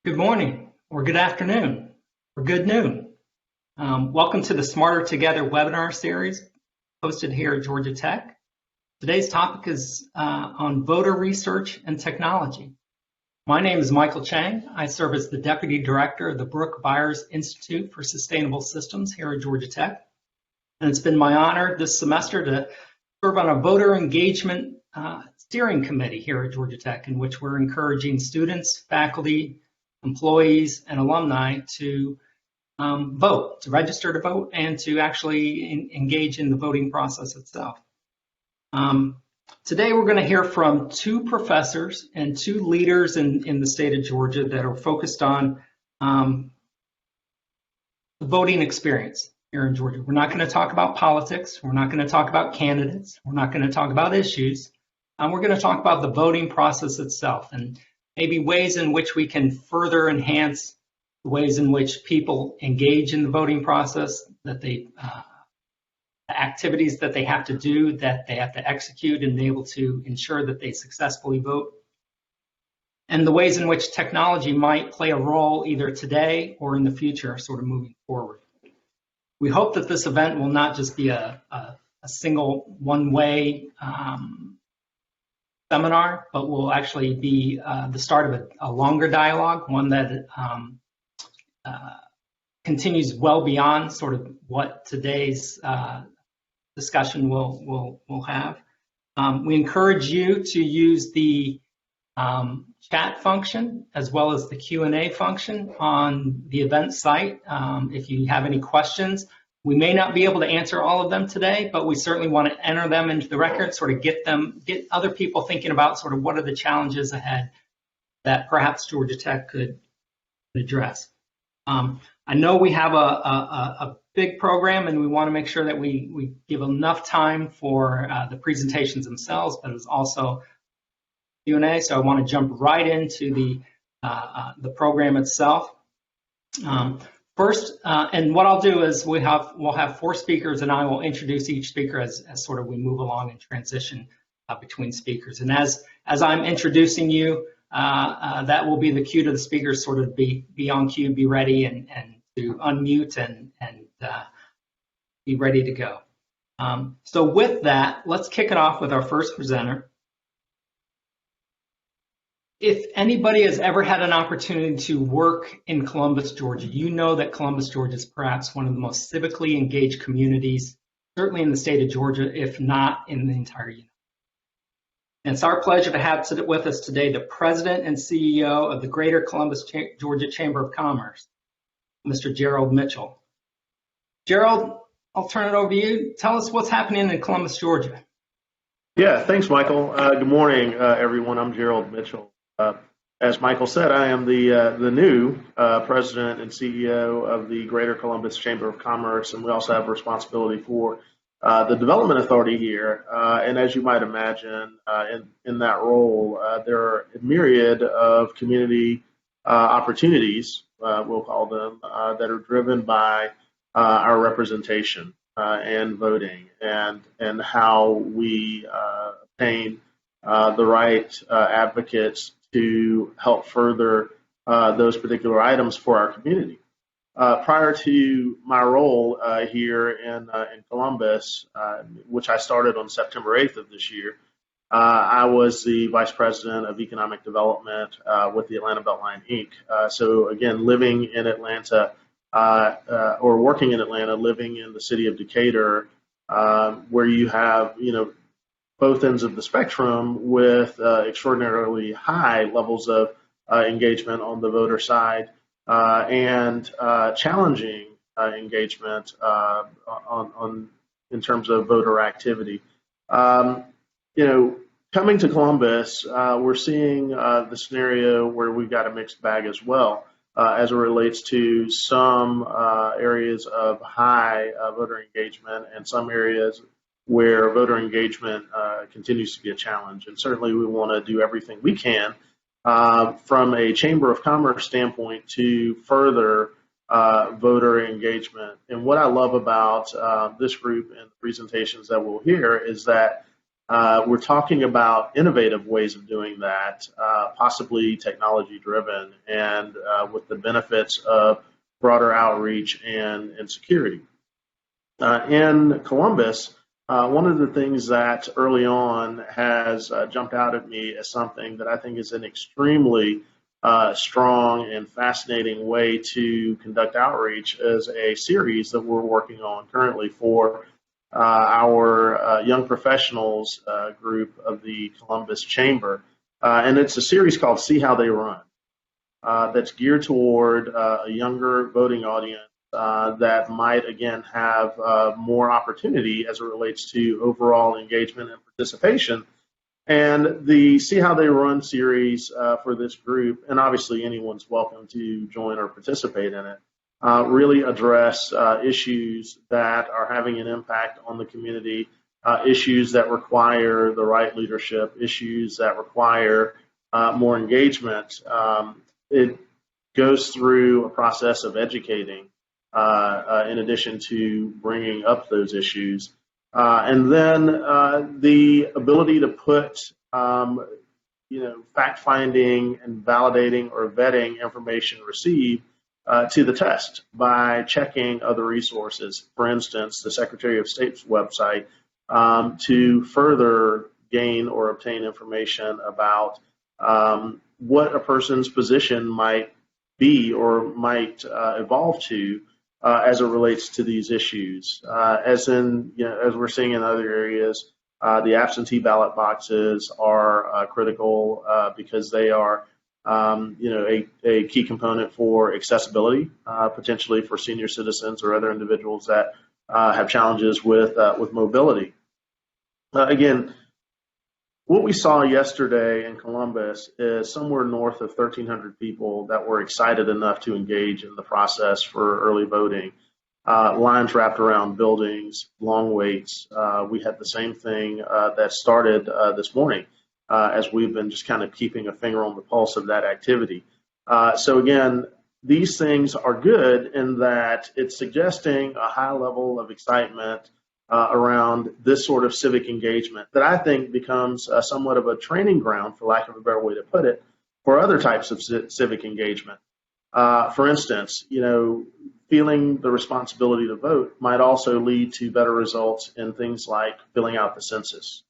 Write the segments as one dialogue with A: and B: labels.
A: Good morning, or good afternoon, or good noon. Welcome to the Smarter Together webinar series hosted here at Georgia Tech. Today's topic is on voter research and technology. My name is Michael Chang. I serve as the Deputy Director of the Brooke Byers Institute for Sustainable Systems here at Georgia Tech. And it's been my honor this semester to serve on a voter engagement steering committee here at Georgia Tech, in which we're encouraging students, faculty, employees, and alumni to vote, to register to vote, and to actually engage in the voting process itself. Today we're going to hear from two professors and two leaders in the state of Georgia that are focused on the voting experience here in Georgia. We're not going to talk about politics. We're not going to talk about candidates. We're not going to talk about issues. We're going to talk about the voting process itself and maybe ways in which we can further enhance the ways in which people engage in the voting process, that the activities that they have to do, that they have to execute and be able to ensure that they successfully vote, and the ways in which technology might play a role either today or in the future, sort of moving forward. We hope that this event will not just be a single one-way seminar, but will actually be the start of a longer dialogue, one that continues well beyond sort of what today's discussion will have. We encourage you to use the chat function as well as the Q&A function on the event site. If you have any questions, we may not be able to answer all of them today, but we certainly want to enter them into the record, sort of get other people thinking about sort of what are the challenges ahead that perhaps Georgia Tech could address. I know we have a big program, and we want to make sure that we give enough time for the presentations themselves, but it's also Q&A. So I want to jump right into the program itself. First, and what I'll do is we'll have four speakers, and I will introduce each speaker as sort of we move along and transition between speakers. And as I'm introducing you, that will be the cue to the speakers, sort of be on cue, be ready, and to unmute and be ready to go. So with that, let's kick it off with our first presenter. If anybody has ever had an opportunity to work in Columbus, Georgia, you know that Columbus, Georgia is perhaps one of the most civically engaged communities, certainly in the state of Georgia, if not in the entire United States. And it's our pleasure to have with us today the President and CEO of the Greater Columbus, Georgia Chamber of Commerce, Mr. Gerald Mitchell. Gerald, I'll turn it over to you. Tell us what's happening in Columbus, Georgia.
B: Yeah, thanks, Michael. Good morning, everyone. I'm Gerald Mitchell. As Michael said, I am the new President and CEO of the Greater Columbus Chamber of Commerce, and we also have responsibility for the Development Authority here. And as you might imagine, in that role, there are a myriad of community opportunities, we'll call them, that are driven by our representation and voting, and how we obtain the right advocates to help further those particular items for our community. Prior to my role here in Columbus, which I started on September 8th of this year, I was the Vice President of Economic Development with the Atlanta Beltline, Inc. So again, living in Atlanta or working in Atlanta, living in the city of Decatur, where you have, both ends of the spectrum with extraordinarily high levels of engagement on the voter side and challenging engagement in terms of voter activity. Coming to Columbus, we're seeing the scenario where we've got a mixed bag as well as it relates to some areas of high voter engagement and some areas where voter engagement continues to be a challenge. And certainly we want to do everything we can from a Chamber of Commerce standpoint to further voter engagement. And what I love about this group and the presentations that we'll hear is that We're talking about innovative ways of doing that, possibly technology-driven, and with the benefits of broader outreach and security. In Columbus, one of the things that early on has jumped out at me as something that I think is an extremely strong and fascinating way to conduct outreach is a series that we're working on currently for our young professionals group of the Columbus Chamber. And it's a series called See How They Run that's geared toward a younger voting audience that might, again, have more opportunity as it relates to overall engagement and participation. And the See How They Run series for this group, and obviously anyone's welcome to join or participate in it, really address issues that are having an impact on the community, issues that require the right leadership, issues that require more engagement. It goes through a process of educating in addition to bringing up those issues. And then the ability to put fact-finding and validating or vetting information received to the test by checking other resources, for instance, the Secretary of State's website, to further gain or obtain information about what a person's position might be or might evolve to as it relates to these issues. As we're seeing in other areas, the absentee ballot boxes are critical because they are a key component for accessibility, potentially for senior citizens or other individuals that have challenges with mobility. Again, what we saw yesterday in Columbus is somewhere north of 1,300 people that were excited enough to engage in the process for early voting. Lines wrapped around buildings, long waits. We had the same thing that started this morning as we've been just kind of keeping a finger on the pulse of that activity. So again, these things are good in that it's suggesting a high level of excitement around this sort of civic engagement that I think becomes somewhat of a training ground, for lack of a better way to put it, for other types of civic engagement. For instance, feeling the responsibility to vote might also lead to better results in things like filling out the census.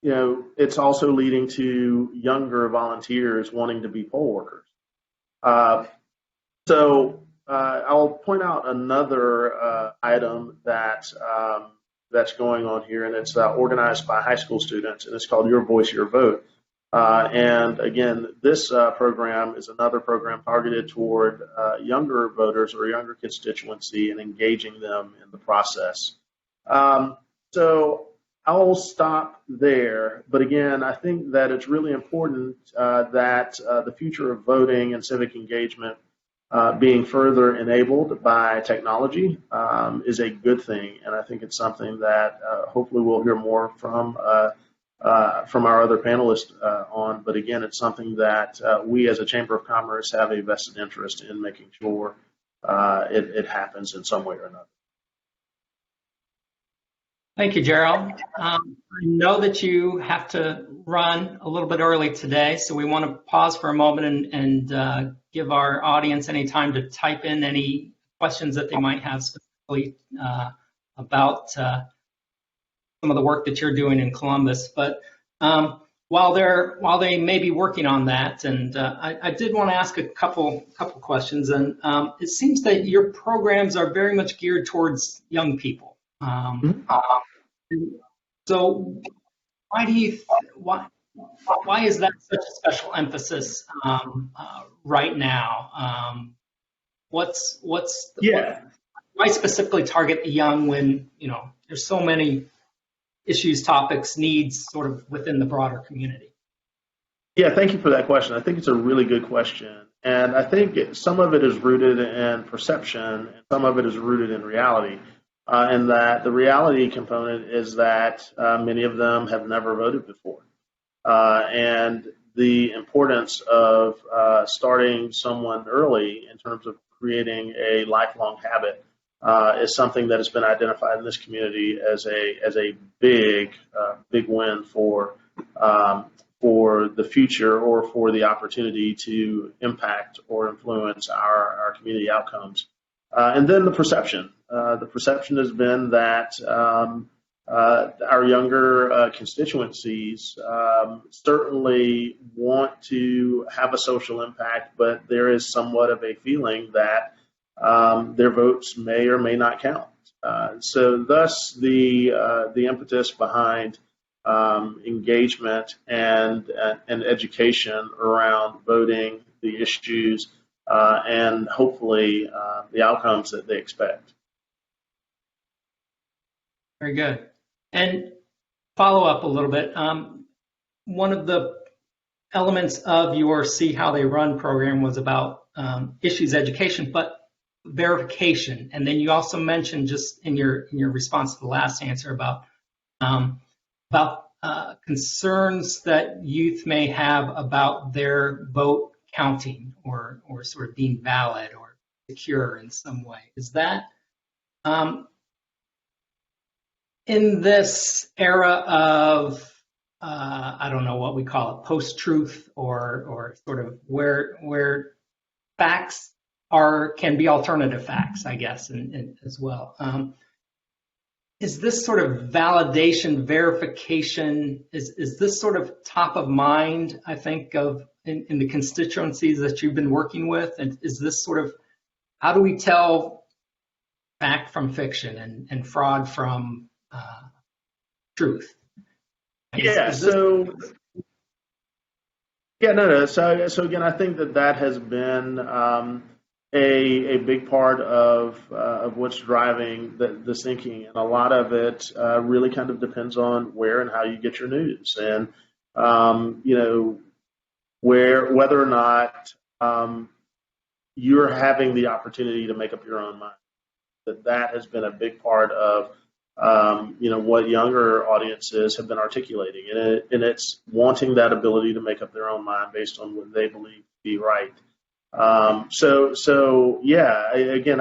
B: It's also leading to younger volunteers wanting to be poll workers. I'll point out another item that's going on here, and it's organized by high school students, and it's called Your Voice, Your Vote. And again, this program is another program targeted toward younger voters or younger constituency and engaging them in the process. So I'll stop there. But again, I think that it's really important that the future of voting and civic engagement being further enabled by technology is a good thing. And I think it's something that hopefully we'll hear more from our other panelists on. But again, it's something that we as a Chamber of Commerce have a vested interest in making sure it happens in some way or another.
A: Thank you, Gerald. I know that you have to run a little bit early today, so we want to pause for a moment and give our audience any time to type in any questions that they might have specifically about some of the work that you're doing in Columbus. But while they may be working on that, and I did want to ask a couple questions. And it seems that your programs are very much geared towards young people. So why is that such a special emphasis right now? Why specifically target the young when there's so many issues, topics, needs sort of within the broader community?
B: Yeah, thank you for that question. I think it's a really good question. And I think some of it is rooted in perception and some of it is rooted in reality. And that the reality component is that many of them have never voted before. And the importance of starting someone early in terms of creating a lifelong habit is something that has been identified in this community as a big win for the future or for the opportunity to impact or influence our community outcomes. And then the perception. The perception has been that our younger constituencies certainly want to have a social impact, but there is somewhat of a feeling that their votes may or may not count. So thus the impetus behind engagement and education around voting, the issues, and hopefully the outcomes that they expect.
A: Very good. And follow up a little bit. One of the elements of your See How They Run program was about issues education, but verification. And then you also mentioned just in your response to the last answer about concerns that youth may have about their vote counting or sort of being valid or secure in some way. Is that in this era of I don't know what we call it, post-truth or sort of where facts can be alternative facts, I guess, and as well. Is this sort of validation, verification, is this sort of top of mind, I think, of in the constituencies that you've been working with? And is this sort of, how do we tell fact from fiction and fraud from truth?
B: Yeah, So again, I think that has been a big part of what's driving this thinking, and a lot of it really kind of depends on where and how you get your news, and whether or not you're having the opportunity to make up your own mind. That has been a big part of what younger audiences have been articulating, and it's wanting that ability to make up their own mind based on what they believe to be right. Again,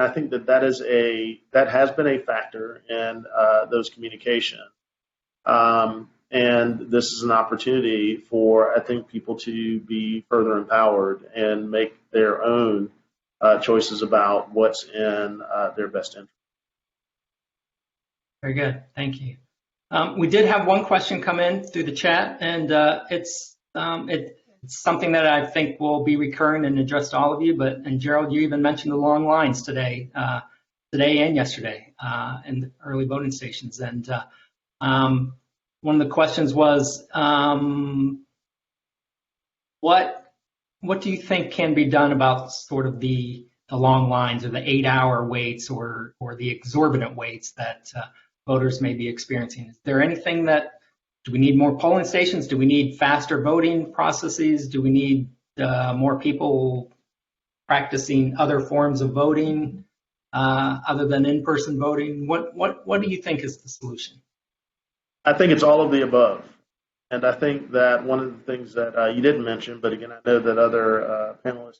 B: I think that has been a factor in those communications. And this is an opportunity for, I think, people to be further empowered and make their own choices about what's in their best interest.
A: Very good. Thank you. We did have one question come in through the chat, and it's something that I think will be recurring and addressed to all of you. And Gerald, you even mentioned the long lines today and yesterday in the early voting stations. And one of the questions was, what do you think can be done about sort of the long lines or the 8-hour waits or the exorbitant waits that voters may be experiencing? Is there anything do we need more polling stations? Do we need faster voting processes? Do we need more people practicing other forms of voting other than in-person voting? What do you think is the solution?
B: I think it's all of the above. And I think that one of the things that you didn't mention, but again, I know that other panelists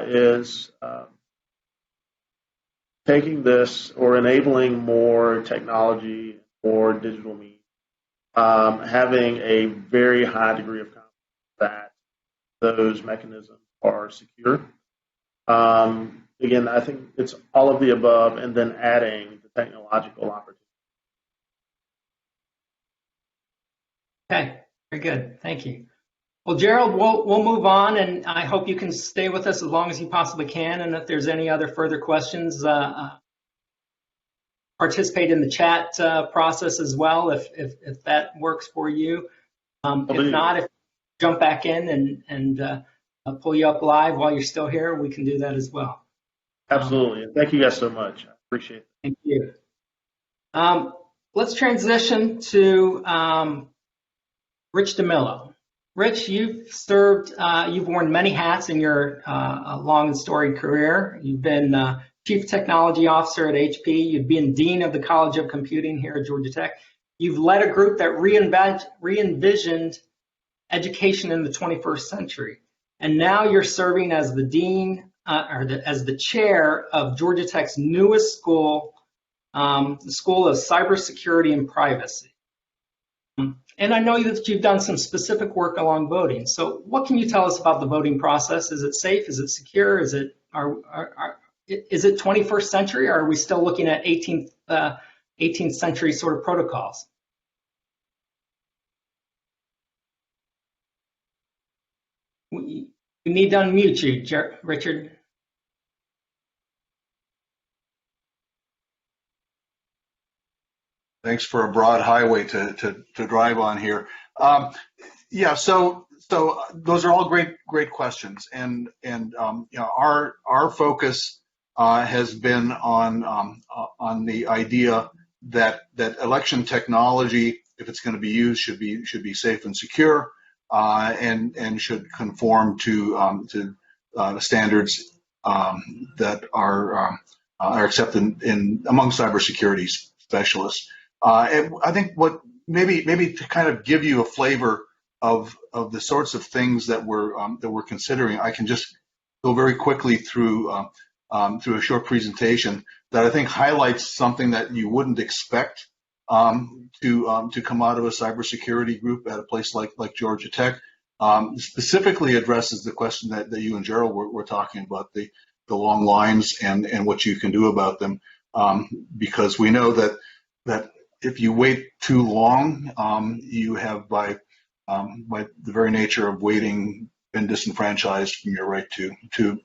B: is taking this or enabling more technology or digital means, having a very high degree of confidence that those mechanisms are secure. Again, I think it's all of the above, and then adding the technological opportunity.
A: Okay, very good. Thank you. Well, Gerald, we'll move on, and I hope you can stay with us as long as you possibly can. And if there's any other further questions, participate in the chat process as well, if that works for you. If not, jump back in and pull you up live while you're still here, we can do that as well.
B: Absolutely. Thank you guys so much. I appreciate it.
A: Thank you. Let's transition to Rich DeMillo. Rich, you've worn many hats in your long and storied career. You've been Chief Technology Officer at HP. You've been Dean of the College of Computing here at Georgia Tech. You've led a group that re-envisioned education in the 21st century. And now you're serving as the Dean as the chair of Georgia Tech's newest school, the School of Cybersecurity and Privacy. And I know that you've done some specific work along voting. So what can you tell us about the voting process? Is it safe? Is it secure? Is it 21st century, or are we still looking at 18th century sort of protocols? We need to unmute you, Richard.
C: Thanks for a broad highway to drive on here. Yeah, so those are all great questions, and our focus has been on the idea that election technology, if it's going to be used, should be safe and secure, and should conform to the standards that are accepted among cybersecurity specialists. I think what maybe to kind of give you a flavor of the sorts of things that we're considering, I can just go very quickly through a short presentation that I think highlights something that you wouldn't expect to come out of a cybersecurity group at a place like Georgia Tech. Specifically addresses the question that you and Gerald were talking about, the long lines and what you can do about them, because we know that if you wait too long, you have by the very nature of waiting been disenfranchised from your right to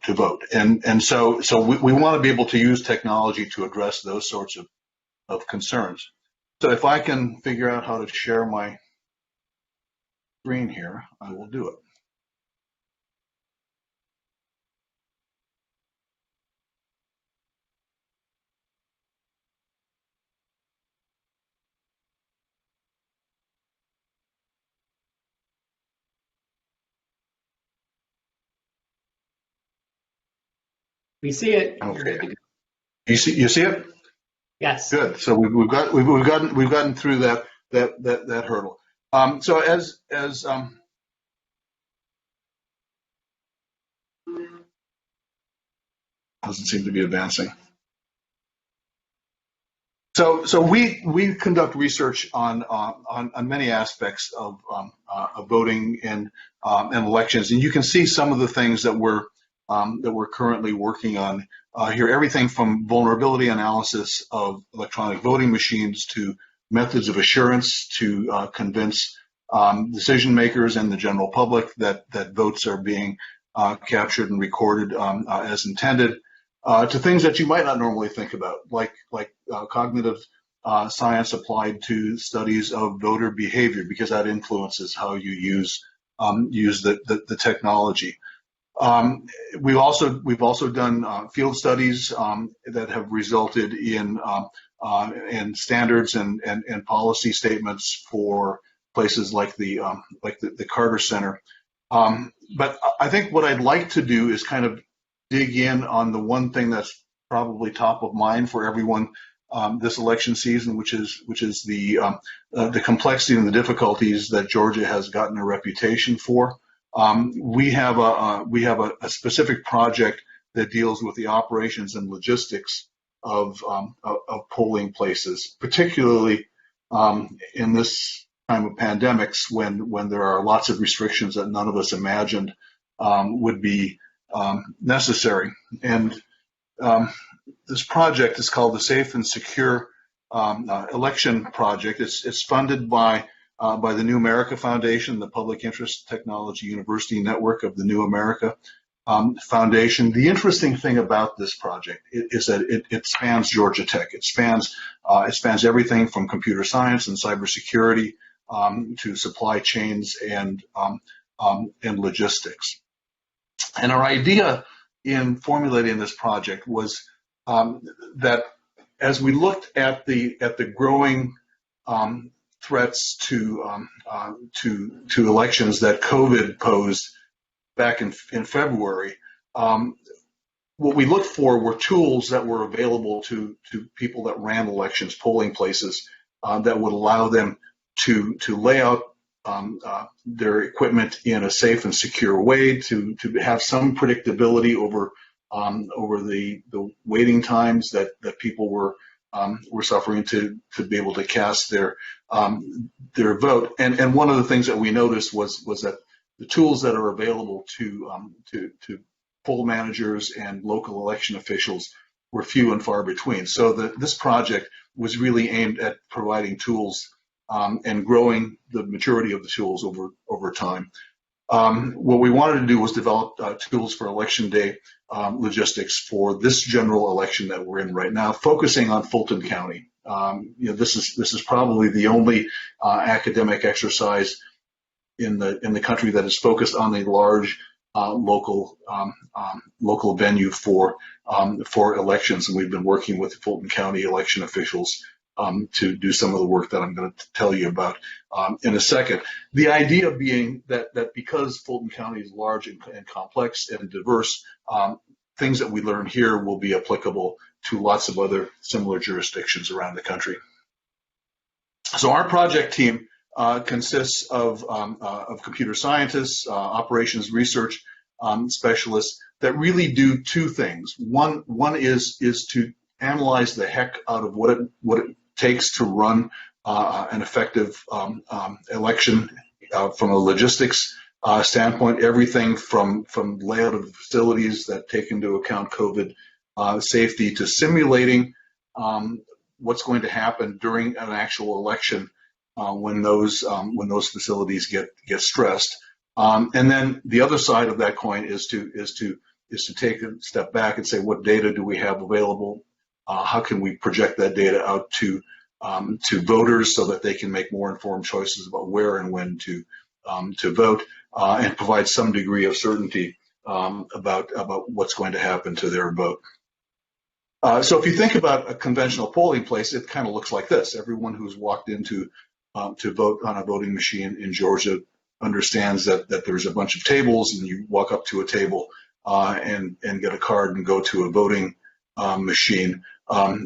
C: vote. And so we want to be able to use technology to address those sorts of concerns. So if I can figure out how to share my screen here, I will do it.
A: We see it.
C: Okay. You see it?
A: Yes.
C: Good. So we've gotten through that hurdle. So as doesn't seem to be advancing. So we conduct research on many aspects of voting and elections, and you can see some of the things that we're currently working on here. Everything from vulnerability analysis of electronic voting machines to methods of assurance to convince decision makers and the general public that votes are being captured and recorded as intended. To things that you might not normally think about, like cognitive science applied to studies of voter behavior, because that influences how you use the technology. We've also done field studies that have resulted in standards and policy statements for places like the Carter Center. But I think what I'd like to do is kind of dig in on the one thing that's probably top of mind for everyone this election season, which is the complexity and the difficulties that Georgia has gotten a reputation for. We have a specific project that deals with the operations and logistics of polling places, particularly in this time of pandemics when there are lots of restrictions that none of us imagined would be necessary. And this project is called the Safe and Secure Election Project. It's funded by the New America Foundation, the Public Interest Technology University Network of the New America Foundation. The interesting thing about this project is that it spans Georgia Tech. It spans everything from computer science and cybersecurity to supply chains and logistics. And our idea in formulating this project was that as we looked at the growing threats to elections that COVID posed back in February, what we looked for were tools that were available to people that ran elections, polling places, that would allow them to lay out their equipment in a safe and secure way, to have some predictability over over the waiting times that people were suffering to be able to cast their vote. And one of the things that we noticed was that the tools that are available to poll managers and local election officials were few and far between. So this project was really aimed at providing tools and growing the maturity of the tools over time. What we wanted to do was develop tools for election day logistics for this general election that we're in right now, focusing on Fulton County. This is probably the only academic exercise in the country that is focused on a large local venue for elections, and we've been working with Fulton County election officials to do some of the work that I'm going to tell you about in a second. The idea being that because Fulton County is large and complex and diverse, things that we learn here will be applicable to lots of other similar jurisdictions around the country. So our project team consists of computer scientists, operations research specialists that really do two things. One is to analyze the heck out of what it takes to run an effective election from a logistics standpoint, everything from layout of the facilities that take into account COVID safety to simulating what's going to happen during an actual election when those facilities get stressed. And then the other side of that coin is to take a step back and say, what data do we have available? How can we project that data out to voters so that they can make more informed choices about where and when to vote, and provide some degree of certainty about what's going to happen to their vote. So if you think about a conventional polling place, it kind of looks like this. Everyone who's walked into to vote on a voting machine in Georgia understands that there's a bunch of tables, and you walk up to a table and get a card and go to a voting machine.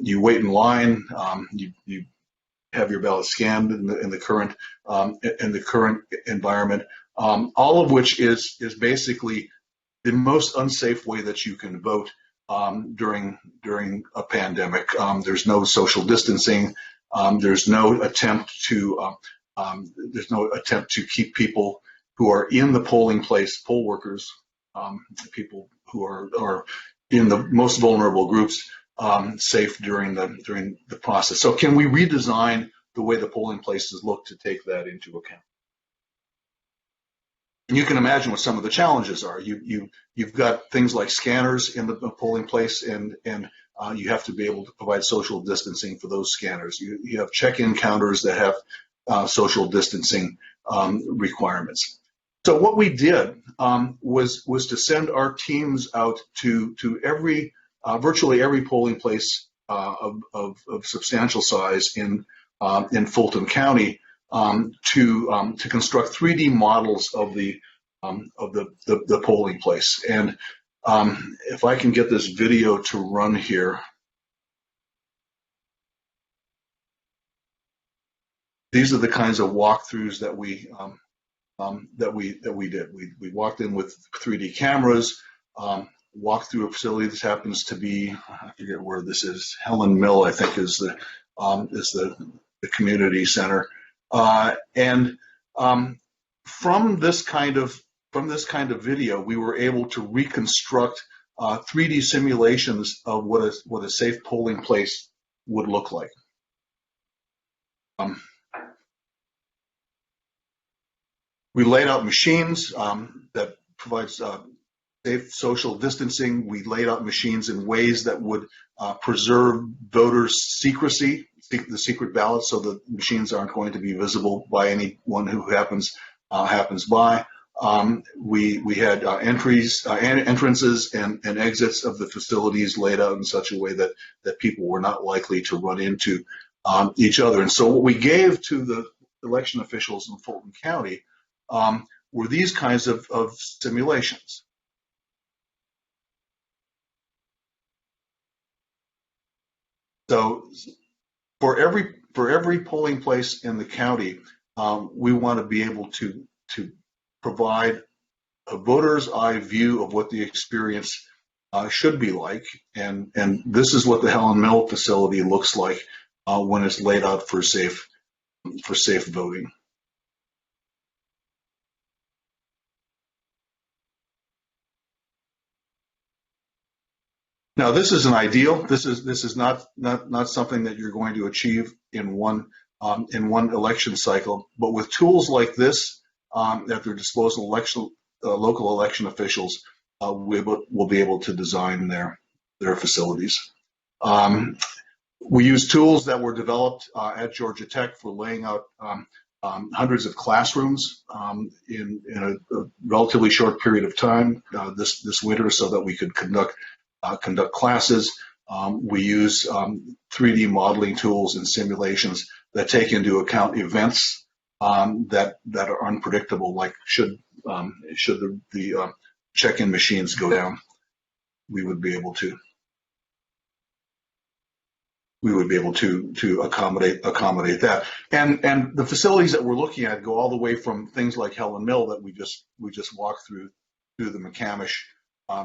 C: You wait in line. You have your ballot scanned in the current environment. All of which is basically the most unsafe way that you can vote during a pandemic. There's no social distancing. There's no attempt to keep people who are in the polling place, poll workers, people who are in the most vulnerable groups, safe during the process. So can we redesign the way the polling places look to take that into account? And you can imagine what some of the challenges are. You've got things like scanners in the polling place, and you have to be able to provide social distancing for those scanners. You have check-in counters that have social distancing requirements. So what we did was to send our teams out to virtually every polling place of substantial size in Fulton County to construct 3D models of the polling place. And if I can get this video to run here. These are the kinds of walkthroughs that we did. We walked in with 3D cameras, walked through a facility. This happens to be, I forget where this is, Helen Mill, I think, is the community center. And from this kind of video, we were able to reconstruct 3D simulations of what a safe polling place would look like. We laid out machines that provides safe social distancing. We laid out machines in ways that would preserve voters' secrecy, the secret ballots, so the machines aren't going to be visible by anyone who happens by. We had entrances and exits of the facilities laid out in such a way that people were not likely to run into each other. And so what we gave to the election officials in Fulton County were these kinds of simulations. So for every polling place in the county, we want to be able to provide a voter's eye view of what the experience should be like, and this is what the Helen Mill facility looks like when it's laid out for safe voting. Now, this is an ideal. This is not something that you're going to achieve in one election cycle. But with tools like this at their disposal, local election officials will be able to design their facilities. We use tools that were developed at Georgia Tech for laying out hundreds of classrooms in a relatively short period of time this winter, so that we could conduct classes. We use 3D modeling tools and simulations that take into account events that are unpredictable, like should the check-in machines go down, we would be able to accommodate that. And the facilities that we're looking at go all the way from things like Helen Mill that we just walked through the McCamish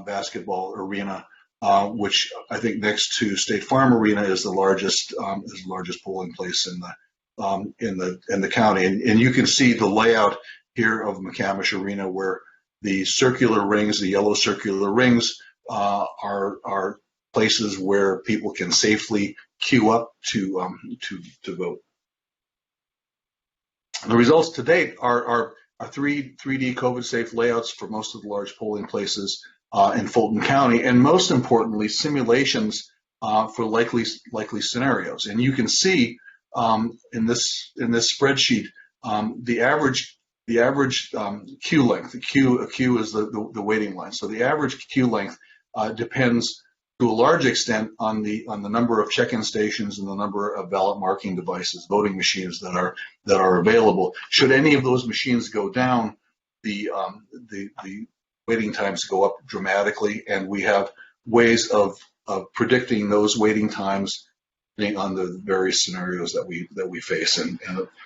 C: basketball arena, which I think next to State Farm Arena is the largest polling place in the county. And you can see the layout here of McCamish Arena, where the circular rings, the yellow circular rings, are places where people can safely queue up to vote. The results to date are 3D COVID-safe layouts for most of the large polling places in Fulton County, and most importantly, simulations for likely scenarios. And you can see in this spreadsheet the average queue length. A queue is the waiting line. So the average queue length depends to a large extent on the number of check-in stations and the number of ballot marking devices, voting machines that are available. Should any of those machines go down, the waiting times go up dramatically, and we have ways of predicting those waiting times depending on the various scenarios that we face. And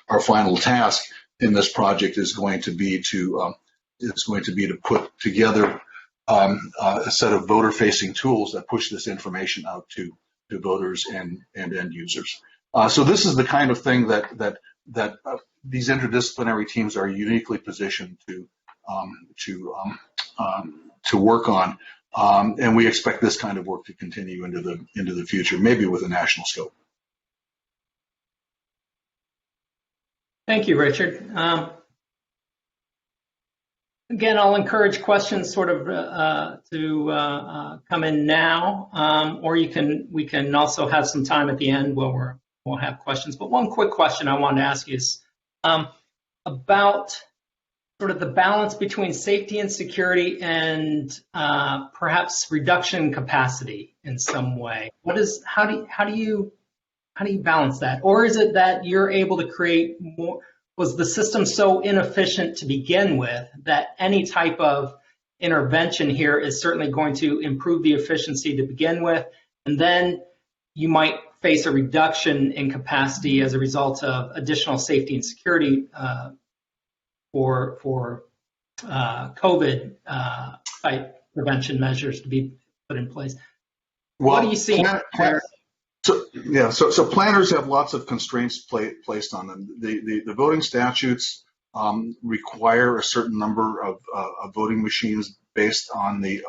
C: our final task in this project is going to be to put together a set of voter-facing tools that push this information out to voters and end users. So this is the kind of thing that these interdisciplinary teams are uniquely positioned to work on, and we expect this kind of work to continue into the future, maybe with a national scope.
A: Thank you, Richard. Again, I'll encourage questions sort of to come in now, or we can also have some time at the end where we'll have questions. But one quick question I wanted to ask you is about sort of the balance between safety and security and perhaps reduction capacity in some way. How do you balance that? Or is it that you're able to create more? Was the system so inefficient to begin with that any type of intervention here is certainly going to improve the efficiency to begin with, and then you might face a reduction in capacity as a result of additional safety and security for COVID type prevention measures to be put in place?
C: Well,
A: what do you see there?
C: So planners have lots of constraints placed on them. The voting statutes require a certain number of voting machines based on the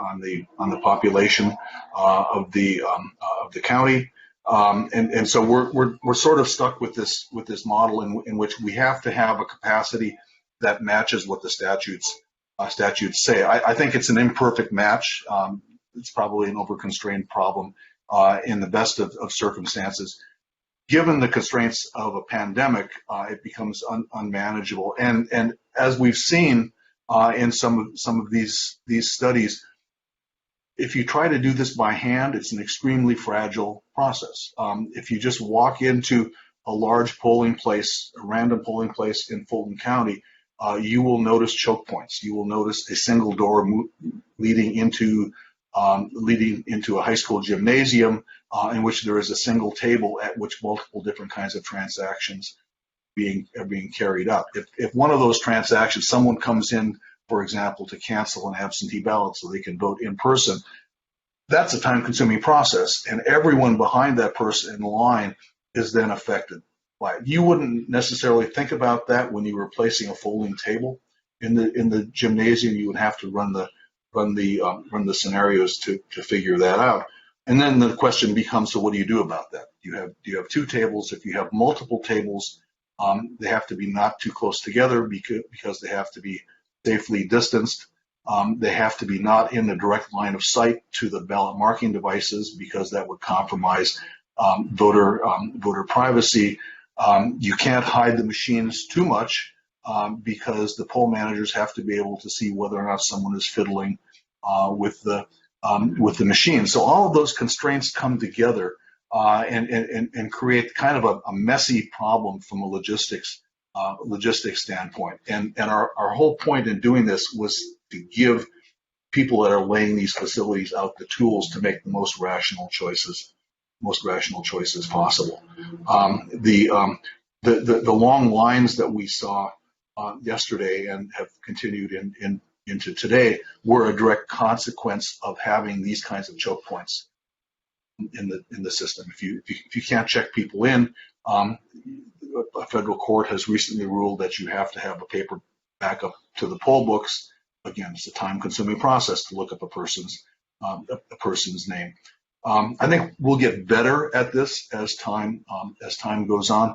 C: population of the county, and so we're sort of stuck with this model in which we have to have a capacity that matches what the statutes say. I think it's an imperfect match. It's probably an overconstrained problem. In the best of circumstances, given the constraints of a pandemic, it becomes unmanageable. And as we've seen in some of these studies, if you try to do this by hand, it's an extremely fragile process. If you just walk into a large polling place, a random polling place in Fulton County, you will notice choke points. You will notice a single door leading into a high school gymnasium in which there is a single table at which multiple different kinds of transactions are being carried out. If one of those transactions, someone comes in, for example, to cancel an absentee ballot so they can vote in person, that's a time-consuming process, and everyone behind that person in the line is then affected by it. You wouldn't necessarily think about that when you were placing a folding table in the gymnasium. You would have to run the scenarios to figure that out. And then the question becomes, so what do you do about that? Do you have two tables? If you have multiple tables, they have to be not too close together because they have to be safely distanced. They have to be not in the direct line of sight to the ballot marking devices because that would compromise voter privacy. You can't hide the machines too much because the poll managers have to be able to see whether or not someone is fiddling with the machine. So all of those constraints come together and create kind of a messy problem from a logistics standpoint. And our whole point in doing this was to give people that are laying these facilities out the tools to make the most rational choices possible. The long lines that we saw yesterday and have continued into today were a direct consequence of having these kinds of choke points in the system. If you can't check people in, a federal court has recently ruled that you have to have a paper backup to the poll books. Again, it's a time-consuming process to look up a person's name. I think we'll get better at this as time goes on.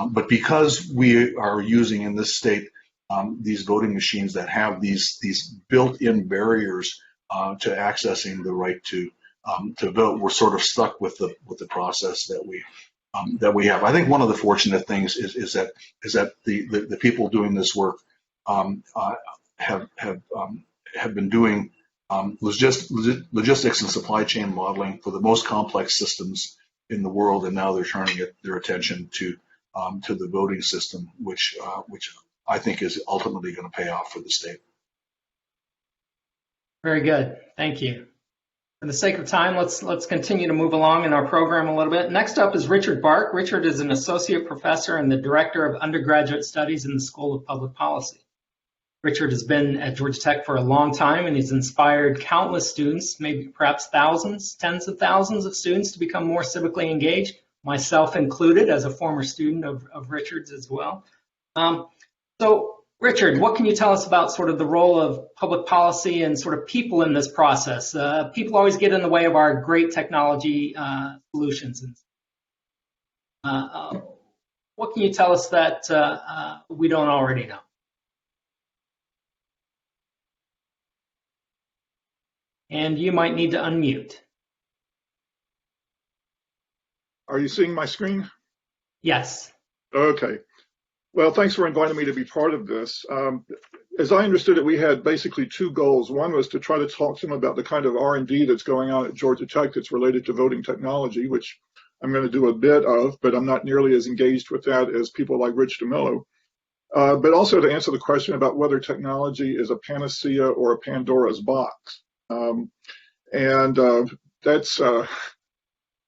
C: But because we are using in this state these voting machines that have these built-in barriers to accessing the right to vote, we're sort of stuck with the process that we have. I think one of the fortunate things is that the people doing this work have been doing logistics and supply chain modeling for the most complex systems in the world, and now they're turning their attention to the voting system, which I think is ultimately going to pay off for the state.
A: Very good. Thank you. For the sake of time, let's continue to move along in our program a little bit. Next up is Richard Bark. Richard is an associate professor and the director of undergraduate studies in the School of Public Policy. Richard has been at Georgia Tech for a long time, and he's inspired countless students, maybe perhaps thousands, tens of thousands of students, to become more civically engaged, myself included as a former student of Richard's as well. So Richard, what can you tell us about sort of the role of public policy and sort of people in this process? People always get in the way of our great technology solutions. What can you tell us that we don't already know? And you might need to unmute.
D: Are you seeing my screen?
A: Yes.
D: Okay. Well, thanks for inviting me to be part of this. As I understood it, we had basically two goals. One was to try to talk to them about the kind of R&D that's going on at Georgia Tech that's related to voting technology, which I'm going to do a bit of, but I'm not nearly as engaged with that as people like Rich DeMillo. But also to answer the question about whether technology is a panacea or a Pandora's box.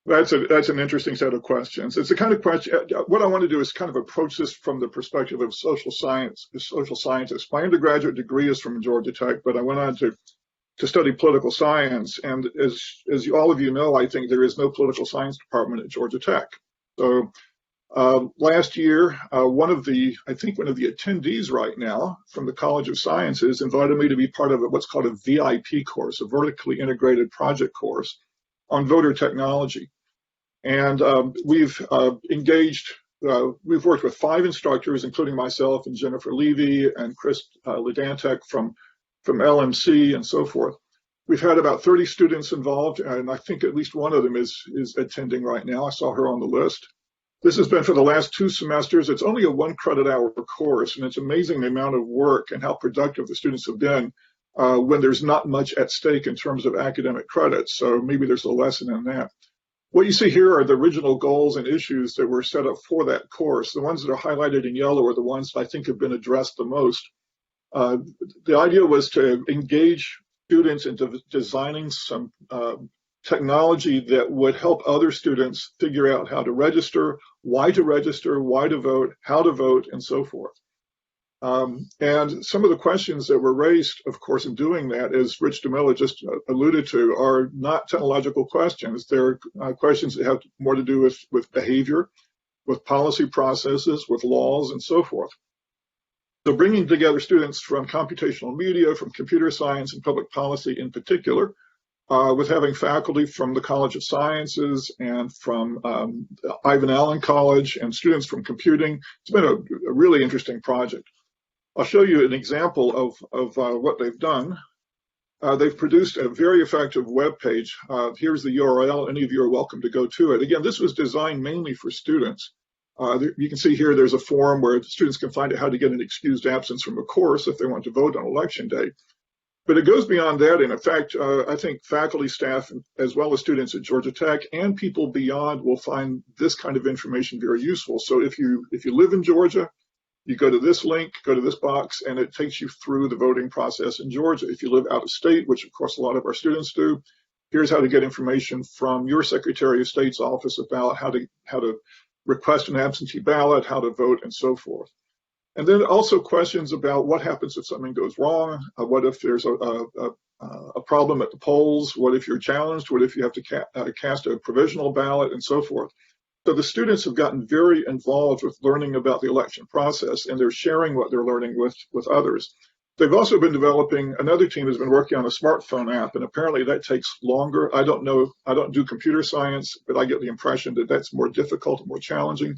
D: That's an interesting set of questions. It's the kind of question. What I want to do is kind of approach this from the perspective of social scientists. My undergraduate degree is from Georgia Tech, but I went on to study political science. And as all of you know, I think there is no political science department at Georgia Tech. So last year, one of the attendees right now from the College of Sciences invited me to be part of what's called a VIP course, a vertically integrated project course on voter technology. And we've worked with 5 instructors, including myself and Jennifer Levy and Chris Ledantek from LMC and so forth. We've had about 30 students involved, and I think at least one of them is attending right now. I saw her on the list. This has been for the last 2 semesters. It's only a 1 credit hour course, and it's amazing the amount of work and how productive the students have been when there's not much at stake in terms of academic credits. So maybe there's a lesson in that. What you see here are the original goals and issues that were set up for that course. The ones that are highlighted in yellow are the ones that I think have been addressed the most. The idea was to engage students into designing some technology that would help other students figure out how to register, why to vote, how to vote, and so forth. And some of the questions that were raised, of course, in doing that, as Rich DeMilla just alluded to, are not technological questions. They're questions that have more to do with behavior, with policy processes, with laws, and so forth. So bringing together students from computational media, from computer science, and public policy in particular, with having faculty from the College of Sciences and from Ivan Allen College and students from computing, it's been a really interesting project. I'll show you an example of what they've done. They've produced a very effective web page. Here's the URL. Any of you are welcome to go to it. Again, this was designed mainly for students. You can see here there's a form where students can find out how to get an excused absence from a course if they want to vote on election day. But it goes beyond that. And in fact, I think faculty, staff, as well as students at Georgia Tech and people beyond will find this kind of information very useful. So if you live in Georgia, you go to this link, go to this box, and it takes you through the voting process in Georgia. If you live out of state, which of course a lot of our students do, here's how to get information from your Secretary of State's office about how to request an absentee ballot, how to vote, and so forth. And then also questions about what happens if something goes wrong, what if there's a problem at the polls, what if you're challenged, what if you have to cast a provisional ballot, and so forth. So the students have gotten very involved with learning about the election process, and they're sharing what they're learning with others. They've also been developing, another team has been working on a smartphone app, and apparently that takes longer. I don't know, I don't do computer science, but I get the impression that that's more difficult and more challenging.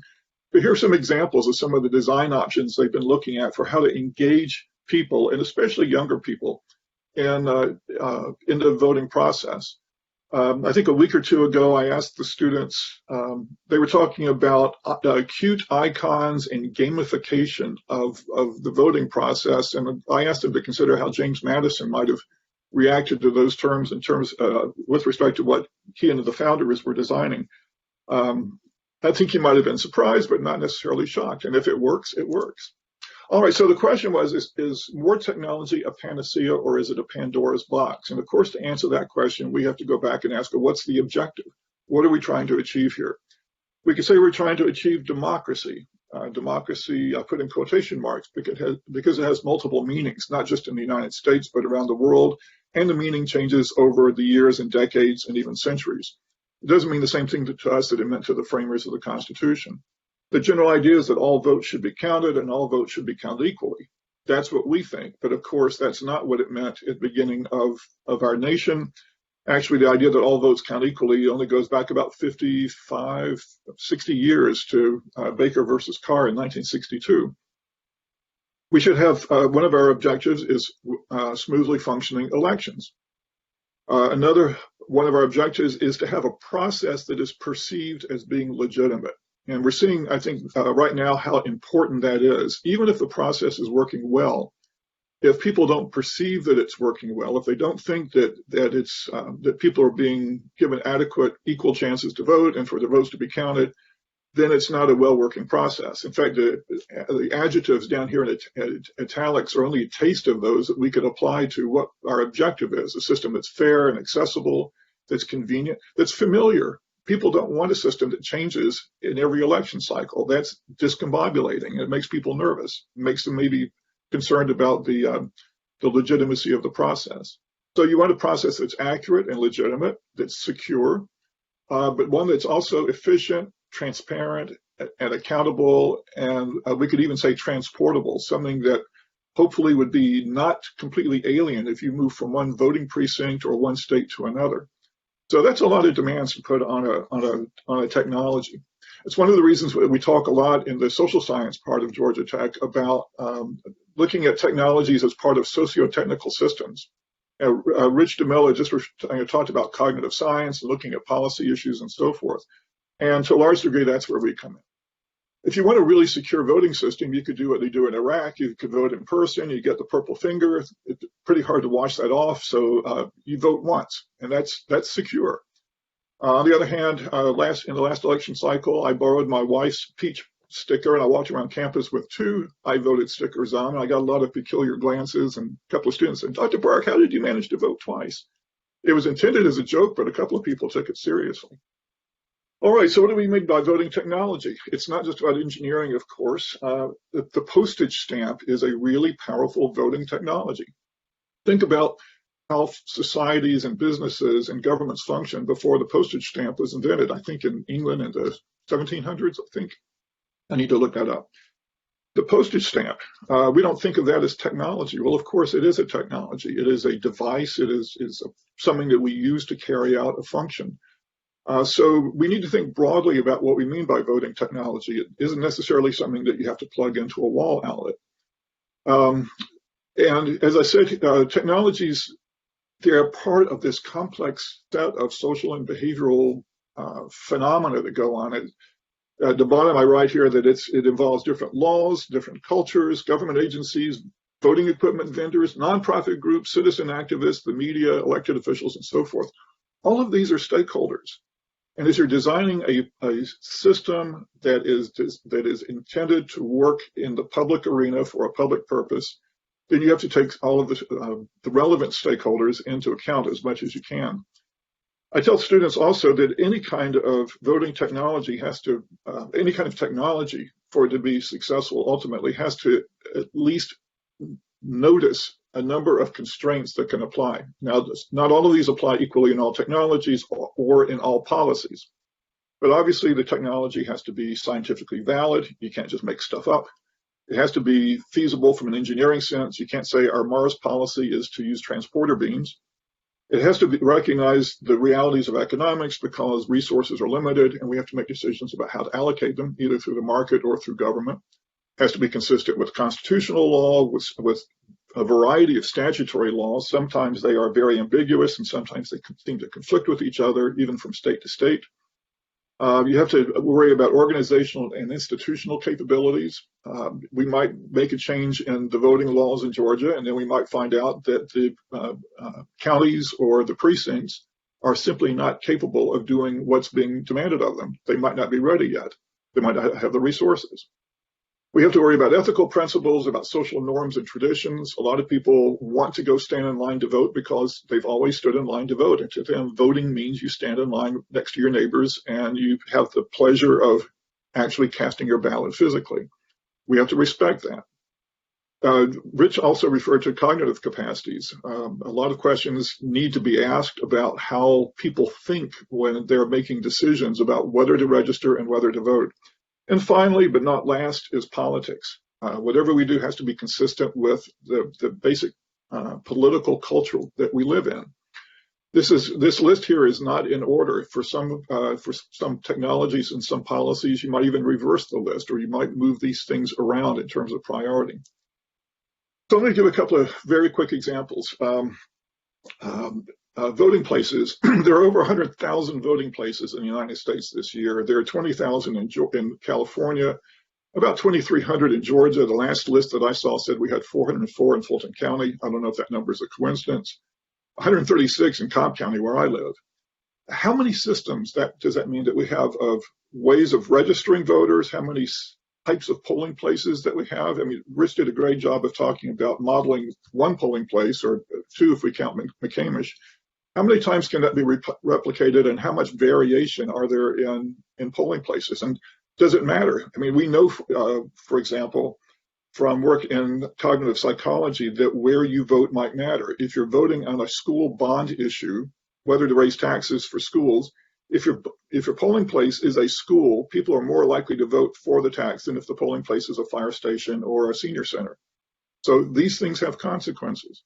D: But here's some examples of some of the design options they've been looking at for how to engage people, and especially younger people, in the voting process. I think a week or two ago, I asked the students, they were talking about cute icons and gamification of the voting process. And I asked them to consider how James Madison might have reacted to those terms with respect to what he and the founders were designing. I think he might have been surprised, but not necessarily shocked. And if it works, it works. All right, so the question was, is more technology a panacea or is it a Pandora's box? And of course, to answer that question, we have to go back and ask, what's the objective? What are we trying to achieve here? We could say we're trying to achieve democracy. Democracy, I put in quotation marks because it has multiple meanings, not just in the United States, but around the world. And the meaning changes over the years and decades and even centuries. It doesn't mean the same thing to us that it meant to the framers of the Constitution. The general idea is that all votes should be counted and all votes should be counted equally. That's what we think. But of course, that's not what it meant at the beginning of our nation. Actually, the idea that all votes count equally only goes back about 55, 60 years to Baker versus Carr in 1962. We should have, one of our objectives is smoothly functioning elections. Another one of our objectives is to have a process that is perceived as being legitimate. And we're seeing, I think, right now how important that is. Even if the process is working well, if people don't perceive that it's working well, if they don't think that people are being given adequate, equal chances to vote and for their votes to be counted, then it's not a well-working process. In fact, the adjectives down here in italics are only a taste of those that we could apply to what our objective is: a system that's fair and accessible, that's convenient, that's familiar. People don't want a system that changes in every election cycle. That's discombobulating. It makes people nervous. It makes them maybe concerned about the legitimacy of the process. So you want a process that's accurate and legitimate, that's secure, but one that's also efficient, transparent, and accountable, and we could even say transportable, something that hopefully would be not completely alien if you move from one voting precinct or one state to another. So that's a lot of demands to put on a technology. It's one of the reasons we talk a lot in the social science part of Georgia Tech about looking at technologies as part of socio-technical systems. Rich DeMilla just talked about cognitive science and looking at policy issues and so forth. And to a large degree, that's where we come in. If you want a really secure voting system, you could do what they do in Iraq. You could vote in person. You get the purple finger. It's pretty hard to wash that off. So you vote once, and that's secure. On the other hand, in the last election cycle, I borrowed my wife's peach sticker, and I walked around campus with 2 I voted stickers on. And I got a lot of peculiar glances, and a couple of students said, "Dr. Bark, how did you manage to vote twice?" It was intended as a joke, but a couple of people took it seriously. All right, so what do we mean by voting technology? It's not just about engineering, of course. The postage stamp is a really powerful voting technology. Think about how societies and businesses and governments functioned before the postage stamp was invented. I think in England in the 1700s, I think. I need to look that up. The postage stamp, we don't think of that as technology. Well, of course, it is a technology. It is a device. It is something that we use to carry out a function. So we need to think broadly about what we mean by voting technology. It isn't necessarily something that you have to plug into a wall outlet. And as I said, technologies, they're part of this complex set of social and behavioral phenomena that go on. At the bottom, I write here that it involves different laws, different cultures, government agencies, voting equipment vendors, nonprofit groups, citizen activists, the media, elected officials, and so forth. All of these are stakeholders. And as you're designing a system that is intended to work in the public arena for a public purpose, then you have to take all of the relevant stakeholders into account as much as you can. I tell students also that any kind of voting technology any kind of technology for it to be successful ultimately has to at least notice a number of constraints that can apply. Now, not all of these apply equally in all technologies or in all policies, but obviously the technology has to be scientifically valid. You can't just make stuff up. It has to be feasible from an engineering sense. You can't say our Mars policy is to use transporter beams. It has to recognize the realities of economics because resources are limited and we have to make decisions about how to allocate them, either through the market or through government. It has to be consistent with constitutional law, with a variety of statutory laws. Sometimes they are very ambiguous and sometimes they seem to conflict with each other, even from state to state. You have to worry about organizational and institutional capabilities. We might make a change in the voting laws in Georgia, and then we might find out that the counties or the precincts are simply not capable of doing what's being demanded of them. They might not be ready yet. They might not have the resources. We have to worry about ethical principles, about social norms and traditions. A lot of people want to go stand in line to vote because they've always stood in line to vote. And to them, voting means you stand in line next to your neighbors and you have the pleasure of actually casting your ballot physically. We have to respect that. Rich also referred to cognitive capacities. A lot of questions need to be asked about how people think when they're making decisions about whether to register and whether to vote. And finally, but not last, is politics. Whatever we do has to be consistent with the basic political culture that we live in. This list here is not in order. For some technologies and some policies, you might even reverse the list, or you might move these things around in terms of priority. So I'm going to give a couple of very quick examples. Voting places. There are over 100,000 voting places in the United States this year. There are 20,000 in California, about 2,300 in Georgia. The last list that I saw said we had 404 in Fulton County. I don't know if that number is a coincidence. 136 in Cobb County, where I live. How many systems does that mean that we have of ways of registering voters? How many types of polling places that we have? I mean, Rich did a great job of talking about modeling one polling place, or two if we count McCamish. How many times can that be replicated, and how much variation are there in polling places? And does it matter? I mean, we know, for example, from work in cognitive psychology that where you vote might matter. If you're voting on a school bond issue, whether to raise taxes for schools, if your polling place is a school, people are more likely to vote for the tax than if the polling place is a fire station or a senior center. So these things have consequences.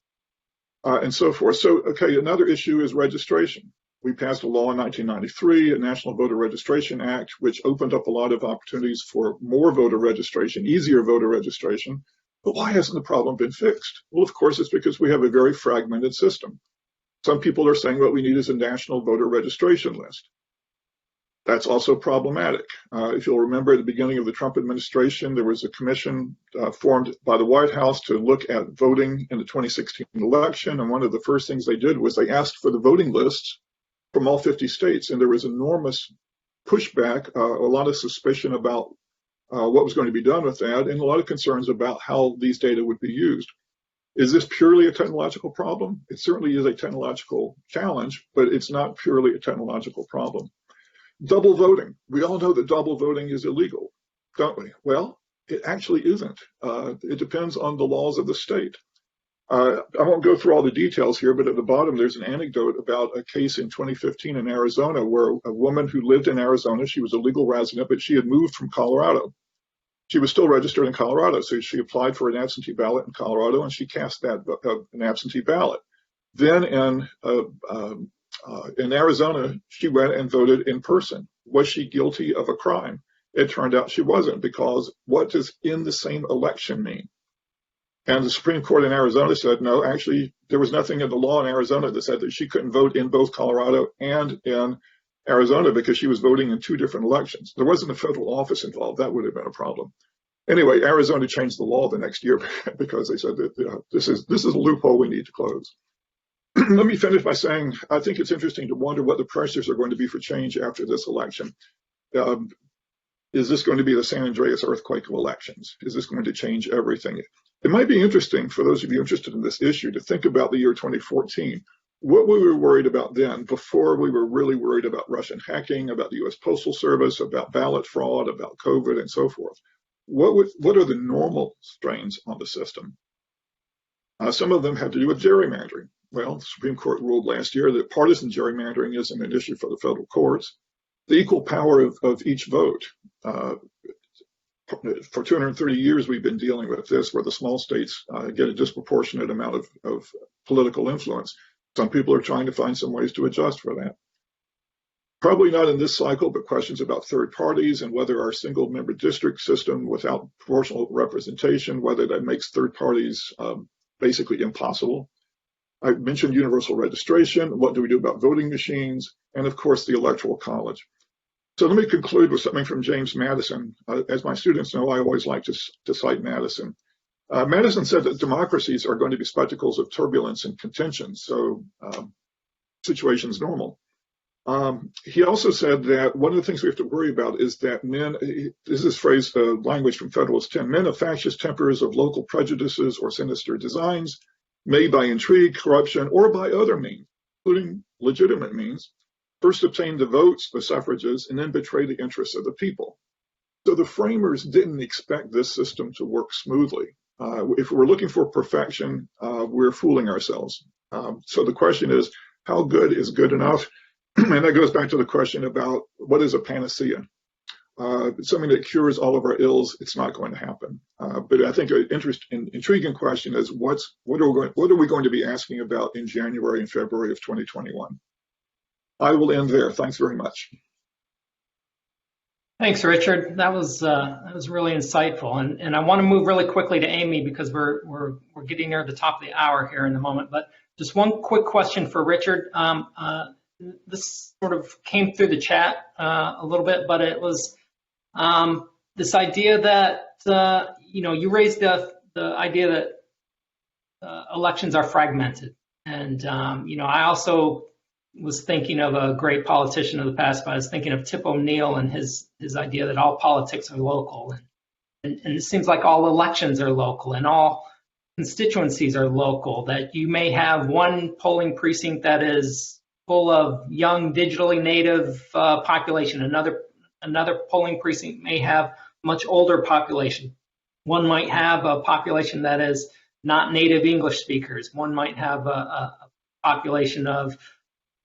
D: And so forth. So, okay, another issue is registration. We passed a law in 1993, a National Voter Registration Act, which opened up a lot of opportunities for more voter registration, easier voter registration. But why hasn't the problem been fixed? Well, of course, it's because we have a very fragmented system. Some people are saying what we need is a national voter registration list. That's also problematic. If you'll remember, at the beginning of the Trump administration, there was a commission formed by the White House to look at voting in the 2016 election. And one of the first things they did was they asked for the voting lists from all 50 states. And there was enormous pushback, a lot of suspicion about what was going to be done with that, and a lot of concerns about how these data would be used. Is this purely a technological problem? It certainly is a technological challenge, but it's not purely a technological problem. Double voting. We all know that double voting is illegal, don't we? Well, it actually isn't. It depends on the laws of the state. I won't go through all the details here, but at the bottom there's an anecdote about a case in 2015 in Arizona where a woman who lived in Arizona, she was a legal resident, but she had moved from Colorado. She was still registered in Colorado, so she applied for an absentee ballot in Colorado, and she cast that an absentee ballot. Then in Arizona, she went and voted in person. Was she guilty of a crime? It turned out she wasn't, because what does "in the same election" mean? And the Supreme Court in Arizona said, no, actually, there was nothing in the law in Arizona that said that she couldn't vote in both Colorado and in Arizona because she was voting in two different elections. There wasn't a federal office involved. That would have been a problem. Anyway, Arizona changed the law the next year because they said that this is a loophole we need to close. Let me finish by saying I think it's interesting to wonder what the pressures are going to be for change after this election. Is this going to be the San Andreas earthquake of elections? Is this going to change everything? It might be interesting for those of you interested in this issue to think about the year 2014. What we were worried about then, before we were really worried about Russian hacking, about the U.S. Postal Service, about ballot fraud, about COVID, and so forth. What are the normal strains on the system? Some of them have to do with gerrymandering. Well, the Supreme Court ruled last year that partisan gerrymandering isn't an issue for the federal courts. The equal power of each vote. For 230 years, we've been dealing with this, where the small states get a disproportionate amount of political influence. Some people are trying to find some ways to adjust for that. Probably not in this cycle, but questions about third parties and whether our single-member district system without proportional representation, whether that makes third parties basically impossible. I mentioned universal registration. What do we do about voting machines? And of course, the Electoral College. So let me conclude with something from James Madison. As my students know, I always like to cite Madison. Madison said that democracies are going to be spectacles of turbulence and contention, so situation's normal. He also said that one of the things we have to worry about is that men, this is phrase, language from Federalist 10, men of factious tempers, of local prejudices or sinister designs, made by intrigue, corruption, or by other means, including legitimate means, first obtain the votes, the suffrages, and then betray the interests of the people. So the framers didn't expect this system to work smoothly. If we're looking for perfection, we're fooling ourselves. So the question is, how good is good enough? And that goes back to the question about what is a panacea? Something that cures all of our ills, it's not going to happen. But I think an intriguing question is what are we going to be asking about in January and February of 2021? I will end there. Thanks very much.
A: Thanks, Richard. That was really insightful, and I want to move really quickly to Amy because we're getting near the top of the hour here in a moment. But just one quick question for Richard. This sort of came through the chat a little bit, but it was this idea that you raised the idea that elections are fragmented, and I also was thinking of a great politician of the past, but I was thinking of Tip O'Neill and his idea that all politics are local, and it seems like all elections are local and all constituencies are local. That you may have one polling precinct that is full of young digitally native population. Another polling precinct may have much older population. One might have a population that is not native English speakers. One might have a population of,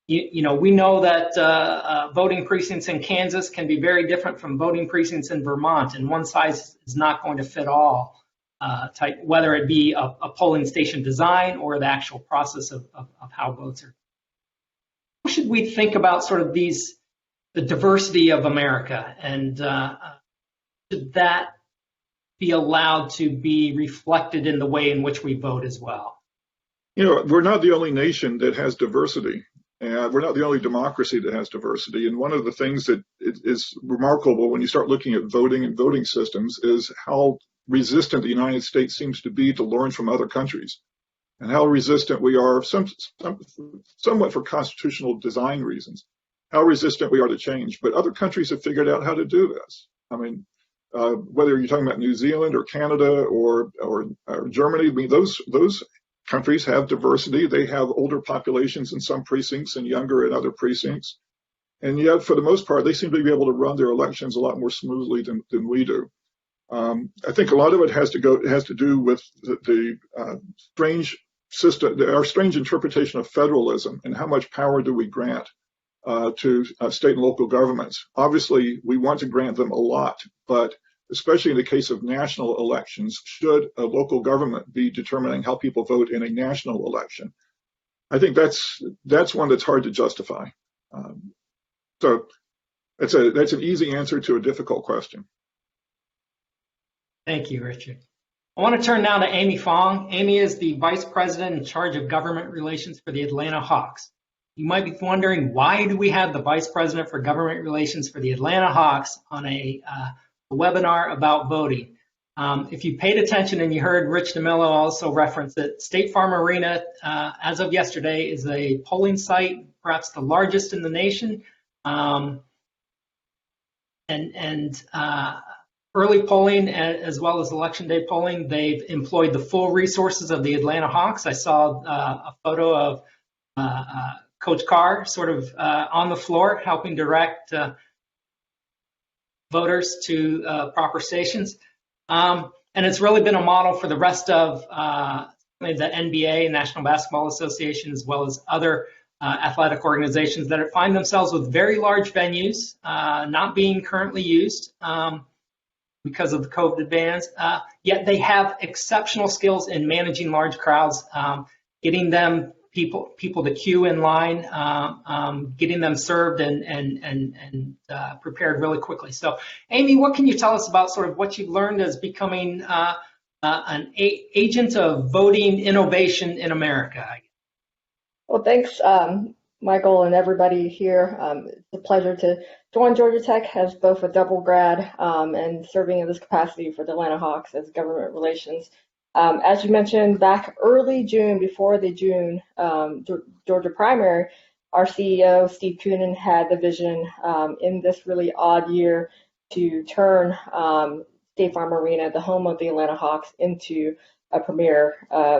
A: we know that voting precincts in Kansas can be very different from voting precincts in Vermont, and one size is not going to fit all, whether it be a polling station design or the actual process of how votes are. How should we think about sort of the diversity of America, and should that be allowed to be reflected in the way in which we vote as well?
D: We're not the only nation that has diversity. We're not the only democracy that has diversity. And one of the things that is remarkable when you start looking at voting and voting systems is how resistant the United States seems to be to learn from other countries, and how resistant we are, somewhat for constitutional design reasons, how resistant we are to change. But other countries have figured out how to do this. I mean, whether you're talking about New Zealand or Canada or Germany, I mean, those countries have diversity. They have older populations in some precincts and younger in other precincts. And yet, for the most part, they seem to be able to run their elections a lot more smoothly than we do. I think a lot of it has to do with the strange system, our strange interpretation of federalism, and how much power do we grant to state and local governments. Obviously, we want to grant them a lot, but especially in the case of national elections, should a local government be determining how people vote in a national election? I think that's one that's hard to justify. So that's an easy answer to a difficult question.
A: Thank you, Richard. I want to turn now to Amy Fong. Amy is the Vice President in charge of Government Relations for the Atlanta Hawks. You might be wondering, why do we have the Vice President for Government Relations for the Atlanta Hawks on a webinar about voting? If you paid attention and you heard Rich DeMillo also reference it, State Farm Arena, as of yesterday, is a polling site, perhaps the largest in the nation. Early polling as well as election day polling, they've employed the full resources of the Atlanta Hawks. I saw a photo of Coach Carr sort of on the floor helping direct voters to proper stations. And it's really been a model for the rest of the NBA, National Basketball Association, as well as other athletic organizations that find themselves with very large venues not being currently used because of the COVID bans, yet they have exceptional skills in managing large crowds, getting them people to queue in line, getting them served and prepared really quickly. So, Amy, what can you tell us about sort of what you've learned as becoming an agent of voting innovation in America?
E: Well, thanks, Michael, and everybody here. It's a pleasure to join Georgia Tech as both a double grad and serving in this capacity for the Atlanta Hawks as government relations. As you mentioned, back early June, before the June Georgia primary, our CEO, Steve Koonin, had the vision in this really odd year to turn State Farm Arena, the home of the Atlanta Hawks, into a premier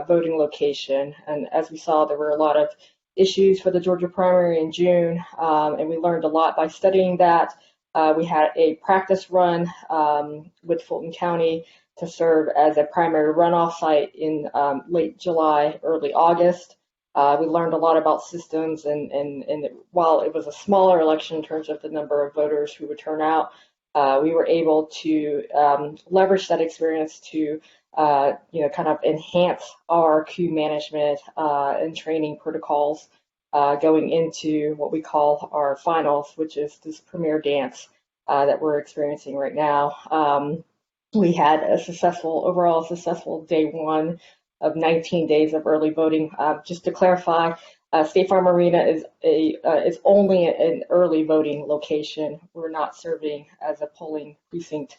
E: voting location. And as we saw, there were a lot of issues for the Georgia primary in June, and we learned a lot by studying that. We had a practice run with Fulton County to serve as a primary runoff site in late July, early August. We learned a lot about systems, and while it was a smaller election in terms of the number of voters who would turn out, we were able to leverage that experience to kind of enhance our queue management and training protocols going into what we call our finals, which is this premier dance that we're experiencing right now. We had a overall successful day one of 19 days of early voting. Just to clarify, State Farm Arena is only an early voting location. We're not serving as a polling precinct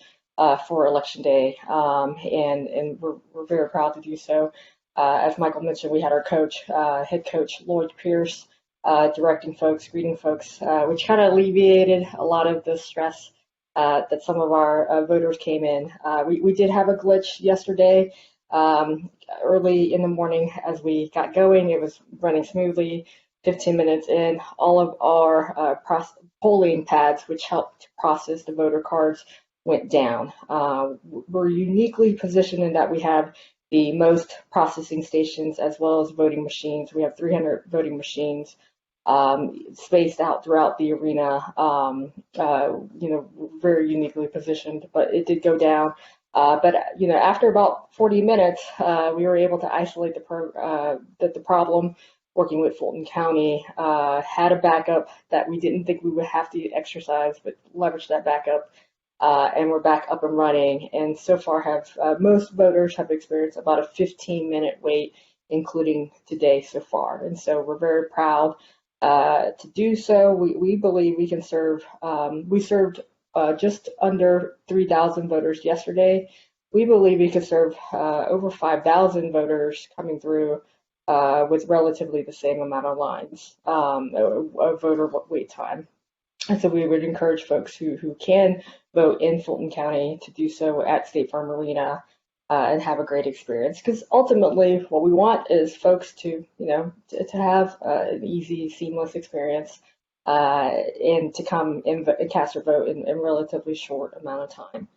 E: for Election Day, and we're very proud to do so. As Michael mentioned, we had our coach, head coach Lloyd Pierce, directing folks, greeting folks, which kind of alleviated a lot of the stress that some of our voters came in. We did have a glitch yesterday. Early in the morning as we got going, it was running smoothly. 15 minutes in, all of our polling pads, which helped to process the voter cards, went down. We're uniquely positioned in that we have the most processing stations as well as voting machines. We have 300 voting machines spaced out throughout the arena. Very uniquely positioned, but it did go down. But after about 40 minutes, we were able to isolate the problem. Working with Fulton County, had a backup that we didn't think we would have to exercise, but leveraged that backup, and we're back up and running. And so far, most voters have experienced about a 15-minute wait, including today so far. And so we're very proud to do so. We believe we can serve. We served just under 3,000 voters yesterday. We believe we could serve over 5,000 voters coming through with relatively the same amount of lines, voter wait time. And so we would encourage folks who can vote in Fulton County to do so at State Farm Arena and have a great experience. Because ultimately, what we want is folks to have an easy, seamless experience and to come and cast their vote in a relatively short amount of time.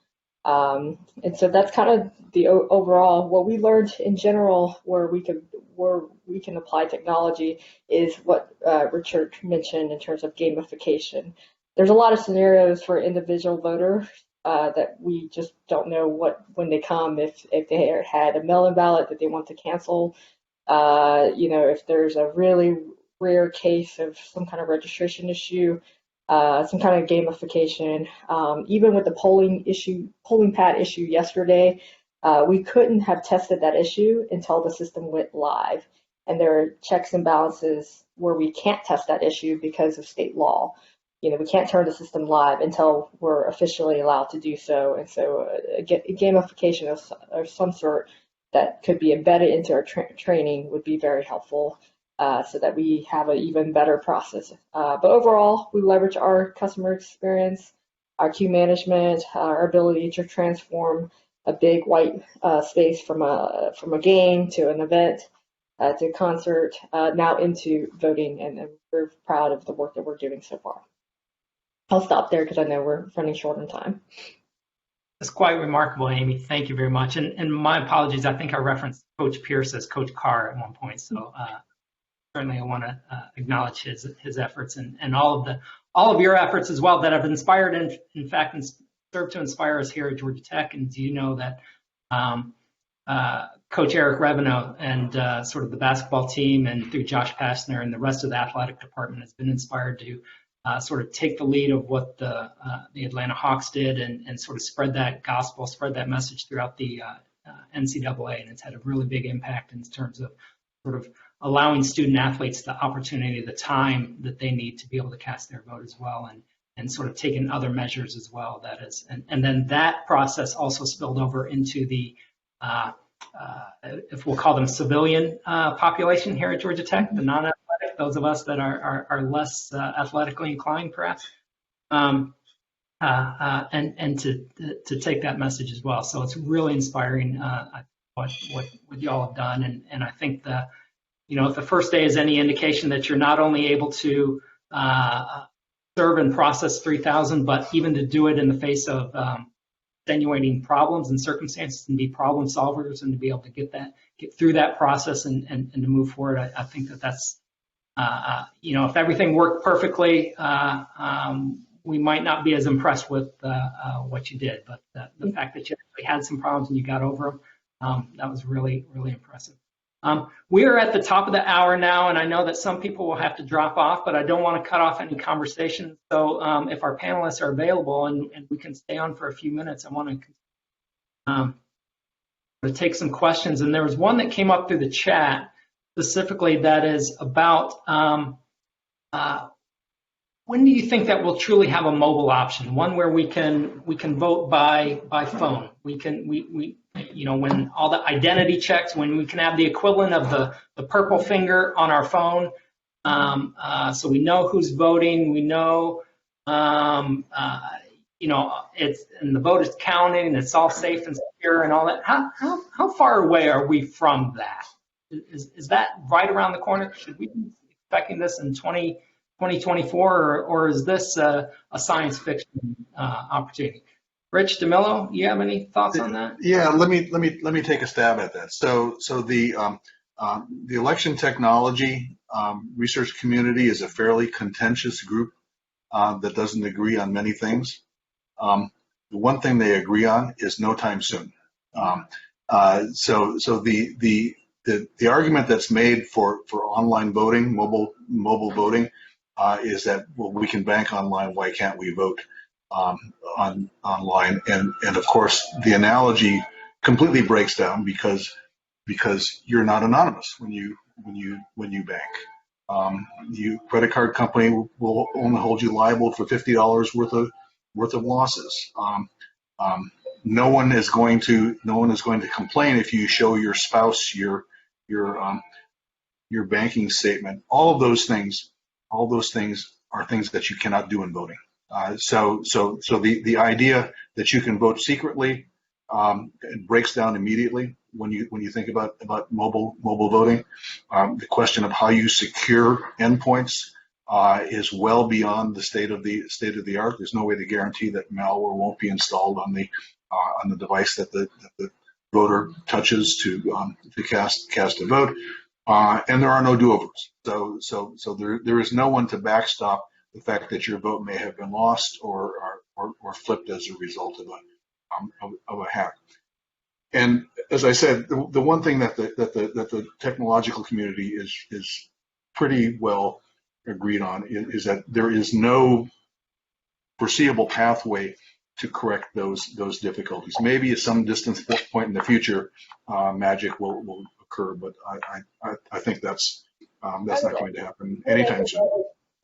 E: And so that's kind of the overall. What we learned in general, where we can apply technology, is what Richard mentioned in terms of gamification. There's a lot of scenarios for individual voters that we just don't know when they come, if they had a mail-in ballot that they want to cancel, if there's a really rare case of some kind of registration issue, some kind of gamification. Even with the polling pad issue yesterday, we couldn't have tested that issue until the system went live. And there are checks and balances where we can't test that issue because of state law. We can't turn the system live until we're officially allowed to do so. And so gamification of some sort that could be embedded into our training would be very helpful, so that we have an even better process. But overall, we leverage our customer experience, our queue management, our ability to transform a big white space from a game to an event to a concert, now into voting, and we're proud of the work that we're doing so far. I'll stop there because I know we're running short on time.
A: That's quite remarkable, Amy. Thank you very much. And my apologies, I think I referenced Coach Pierce as Coach Carr at one point. So certainly I want to acknowledge his efforts and all of your efforts as well that have inspired and in fact served to inspire us here at Georgia Tech. And do you know that Coach Eric Reveneau and sort of the basketball team, and through Josh Pastner and the rest of the athletic department, has been inspired to sort of take the lead of what the Atlanta Hawks did and sort of spread that gospel, spread that message throughout the NCAA, and it's had a really big impact in terms of sort of allowing student athletes the opportunity, the time that they need to be able to cast their vote as well, and sort of taking other measures as well. That is, and then that process also spilled over into the if we'll call them civilian population here at Georgia Tech, the non-athletic, those of us that are less athletically inclined, perhaps, and to take that message as well. So it's really inspiring what y'all have done, and I think if the first day is any indication that you're not only able to serve and process 3,000, but even to do it in the face of extenuating problems and circumstances and be problem solvers and to be able to get through that process and to move forward. I think that's, if everything worked perfectly, we might not be as impressed with what you did, but the fact that you actually had some problems and you got over them, that was really, really impressive. We are at the top of the hour now, and I know that some people will have to drop off, but I don't want to cut off any conversation. So if our panelists are available and we can stay on for a few minutes, I want to take some questions. And there was one that came up through the chat specifically that is about when do you think that we'll truly have a mobile option, one where we can vote by phone? When all the identity checks, when we can have the equivalent of the purple finger on our phone, so we know who's voting, we know, it's, and the vote is counting, and it's all safe and secure and all that. How far away are we from that? Is that right around the corner? Should we be expecting this in 2024, or is this a science fiction opportunity? Rich DeMillo, you have any thoughts on that?
C: Yeah, let me take a stab at that. So the election technology research community is a fairly contentious group that doesn't agree on many things. The one thing they agree on is no time soon. So the argument that's made for online voting, mobile voting, is that, well, we can bank online, why can't we vote online? And of course the analogy completely breaks down because you're not anonymous when you bank. Credit card company will only hold you liable for $50 worth of losses. No one is going to complain if you show your spouse your banking statement. All those things are things that you cannot do in voting. So the idea that you can vote secretly, it breaks down immediately when you think about mobile voting. The question of how you secure endpoints is well beyond the state of the art. There's no way to guarantee that malware won't be installed on the device that the voter touches to cast a vote. And there are no do-overs. So there is no one to backstop the fact that your vote may have been lost or flipped as a result of a hack. And as I said, the one thing that the technological community is pretty well agreed on is that there is no foreseeable pathway to correct those difficulties. Maybe at some distant point in the future, magic will occur, but I think that's not going to happen anytime soon.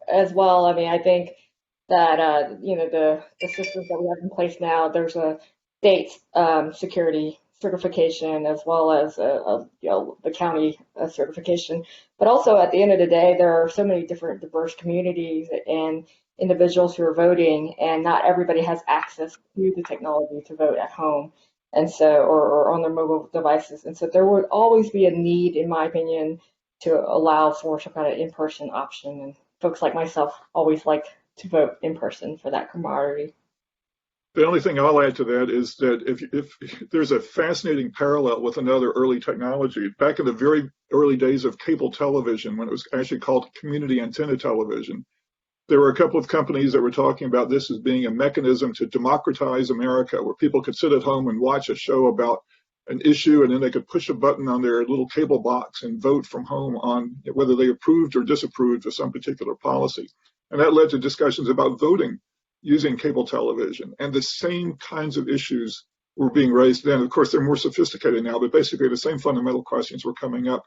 E: As well, I mean, I think that the systems that we have in place now, there's a state security certification as well as the county certification. But also at the end of the day, there are so many different diverse communities and individuals who are voting, and not everybody has access to the technology to vote at home, and so or on their mobile devices. And so there would always be a need, in my opinion, to allow for some kind of in-person option. And folks like myself always like to vote in person for that camaraderie.
D: The only thing I'll add to that is that if there's a fascinating parallel with another early technology, back in the very early days of cable television, when it was actually called community antenna television, there were a couple of companies that were talking about this as being a mechanism to democratize America, where people could sit at home and watch a show about an issue, and then they could push a button on their little cable box and vote from home on whether they approved or disapproved of some particular policy. And that led to discussions about voting using cable television, and the same kinds of issues were being raised then. Of course, they're more sophisticated now, but basically the same fundamental questions were coming up.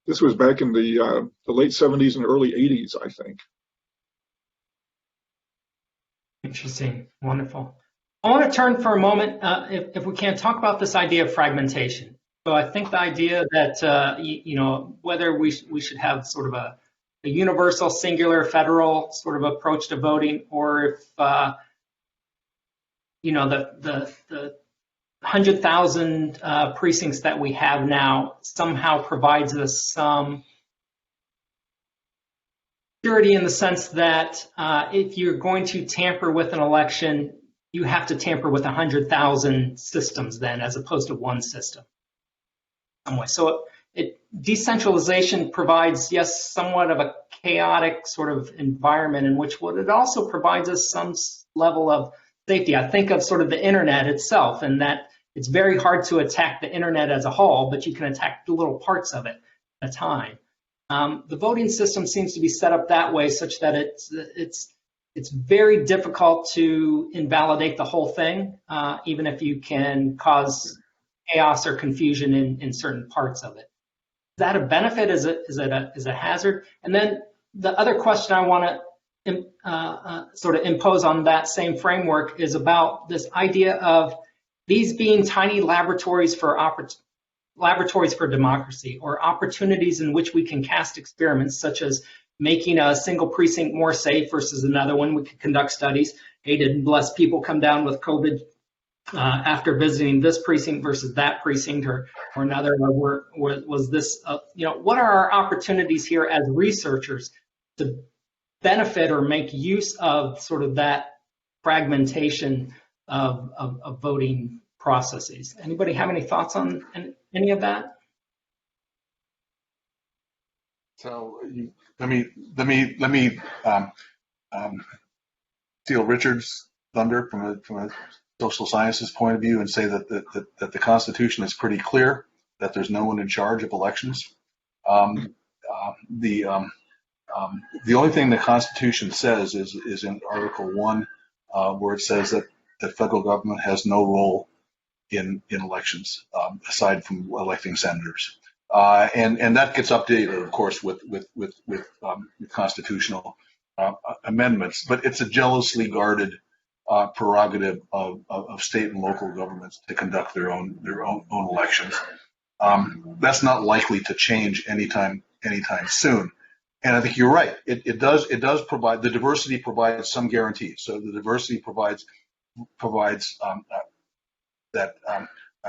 D: This was back in the late 70s and early 80s, I think.
A: Interesting. Wonderful. I want to turn for a moment, if we can, talk about this idea of fragmentation. So I think the idea that, whether we should have sort of a universal, singular, federal sort of approach to voting, or if, the 100,000 precincts that we have now somehow provides us some security in the sense that if you're going to tamper with an election, you have to tamper with 100,000 systems then, as opposed to one system. So decentralization provides, yes, somewhat of a chaotic sort of environment in which it also provides us some level of safety. I think of sort of the internet itself, and that it's very hard to attack the internet as a whole, but you can attack the little parts of it at a time. The voting system seems to be set up that way, such that it's very difficult to invalidate the whole thing, even if you can cause chaos or confusion in certain parts of it. Is that a benefit? Is it a hazard? And then the other question I want to sort of impose on that same framework is about this idea of these being tiny laboratories for democracy, or opportunities in which we can cast experiments, such as making a single precinct more safe versus another one. We could conduct studies. Hey, did less people come down with COVID after visiting this precinct versus that precinct, or another? Or was this, what are our opportunities here as researchers to benefit or make use of sort of that fragmentation of voting processes? Anybody have any thoughts on any of that?
C: So let me steal Richard's thunder from a social sciences point of view and say that the Constitution is pretty clear that there's no one in charge of elections. The only thing the Constitution says is in Article 1, where it says that the federal government has no role in elections aside from electing senators. And that gets updated, of course, with constitutional amendments. But it's a jealously guarded prerogative of state and local governments to conduct their own elections. That's not likely to change anytime soon. And I think you're right. It does provide, the diversity provides some guarantees. So the diversity provides that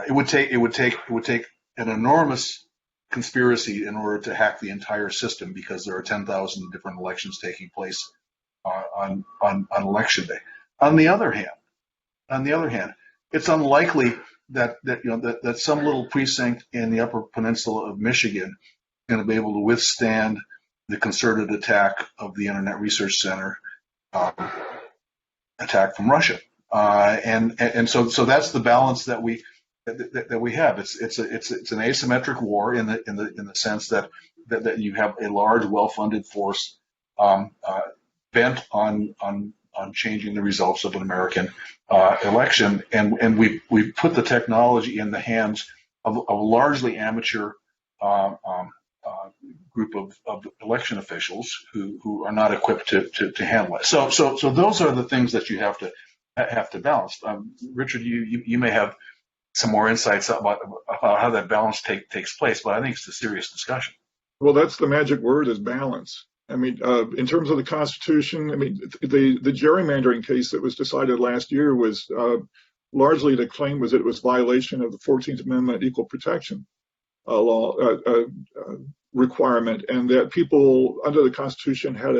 C: it would take an enormous conspiracy in order to hack the entire system because there are 10,000 different elections taking place on election day. On the other hand, it's unlikely that some little precinct in the Upper Peninsula of Michigan is going to be able to withstand the concerted attack of the Internet Research Center attack from Russia. And so that's the balance that we have. It's an asymmetric war in the sense that you have a large, well-funded force bent on changing the results of an American election, and we put the technology in the hands of a largely amateur group of election officials who are not equipped to handle it. So those are the things that you have to balance. Richard, you may have some more insights about how that balance takes place, but I think it's a serious discussion.
D: Well, that's the magic word, is balance. I mean, in terms of the Constitution, I mean, the gerrymandering case that was decided last year was largely, the claim was that it was violation of the 14th Amendment equal protection law requirement, and that people under the Constitution had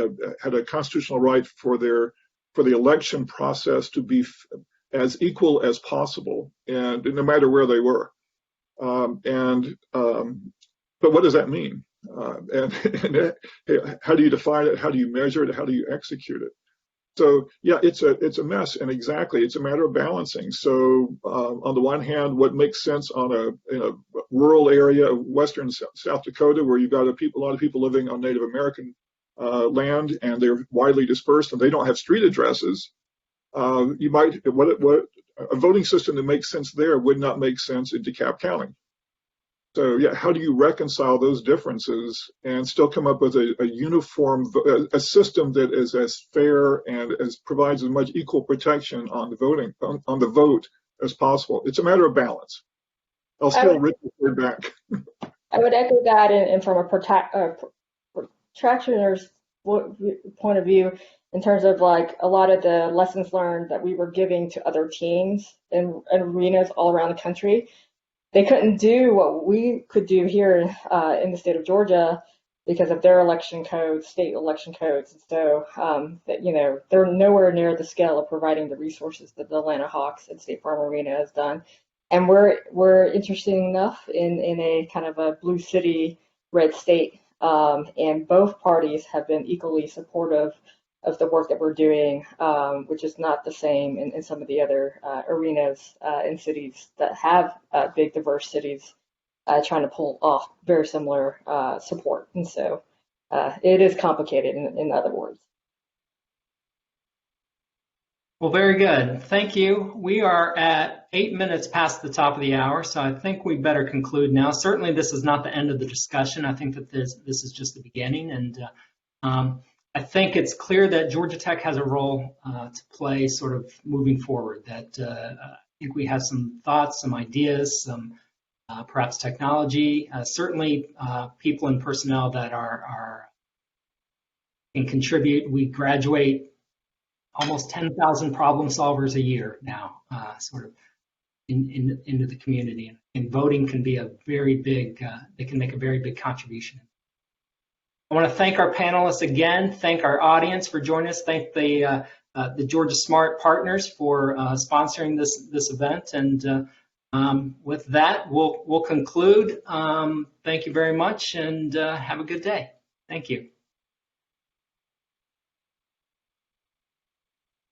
D: a constitutional right for the election process to be as equal as possible, and no matter where they were. But what does that mean? And how do you define it? How do you measure it? How do you execute it? So yeah, it's a mess, and exactly, it's a matter of balancing. So on the one hand, what makes sense in a rural area of western South Dakota, where you've got a lot of people living on Native American land, and they're widely dispersed, and they don't have street addresses. What a voting system that makes sense there would not make sense in DeKalb County. So yeah, how do you reconcile those differences and still come up with a uniform, a system that is as fair and provides as much equal protection on the vote as possible? It's a matter of balance. I'll steal Richard's word back.
E: I would echo that, and from a practitioner's point of view, in terms of like a lot of the lessons learned that we were giving to other teams in arenas all around the country. They couldn't do what we could do here in the state of Georgia because of their election codes, state election codes. And so, they're nowhere near the scale of providing the resources that the Atlanta Hawks and State Farm Arena has done. And we're interesting enough in a kind of a blue city, red state, and both parties have been equally supportive of the work that we're doing, which is not the same in some of the other arenas in cities that have big, diverse cities trying to pull off very similar support. And so it is complicated, in other words.
A: Well, very good. Thank you. We are at 8 minutes past the top of the hour, so I think we better conclude now. Certainly, this is not the end of the discussion. I think that this is just the beginning, and I think it's clear that Georgia Tech has a role to play sort of moving forward, that I think we have some thoughts, some ideas, some perhaps technology, certainly people and personnel that can contribute. We graduate almost 10,000 problem solvers a year now, sort of into the community. And voting can be a very big, they can make a very big contribution. I want to thank our panelists again, thank our audience for joining us, thank the Georgia Smart Partners for sponsoring this event. And with that, we'll conclude. Thank you very much, and have a good day. Thank you.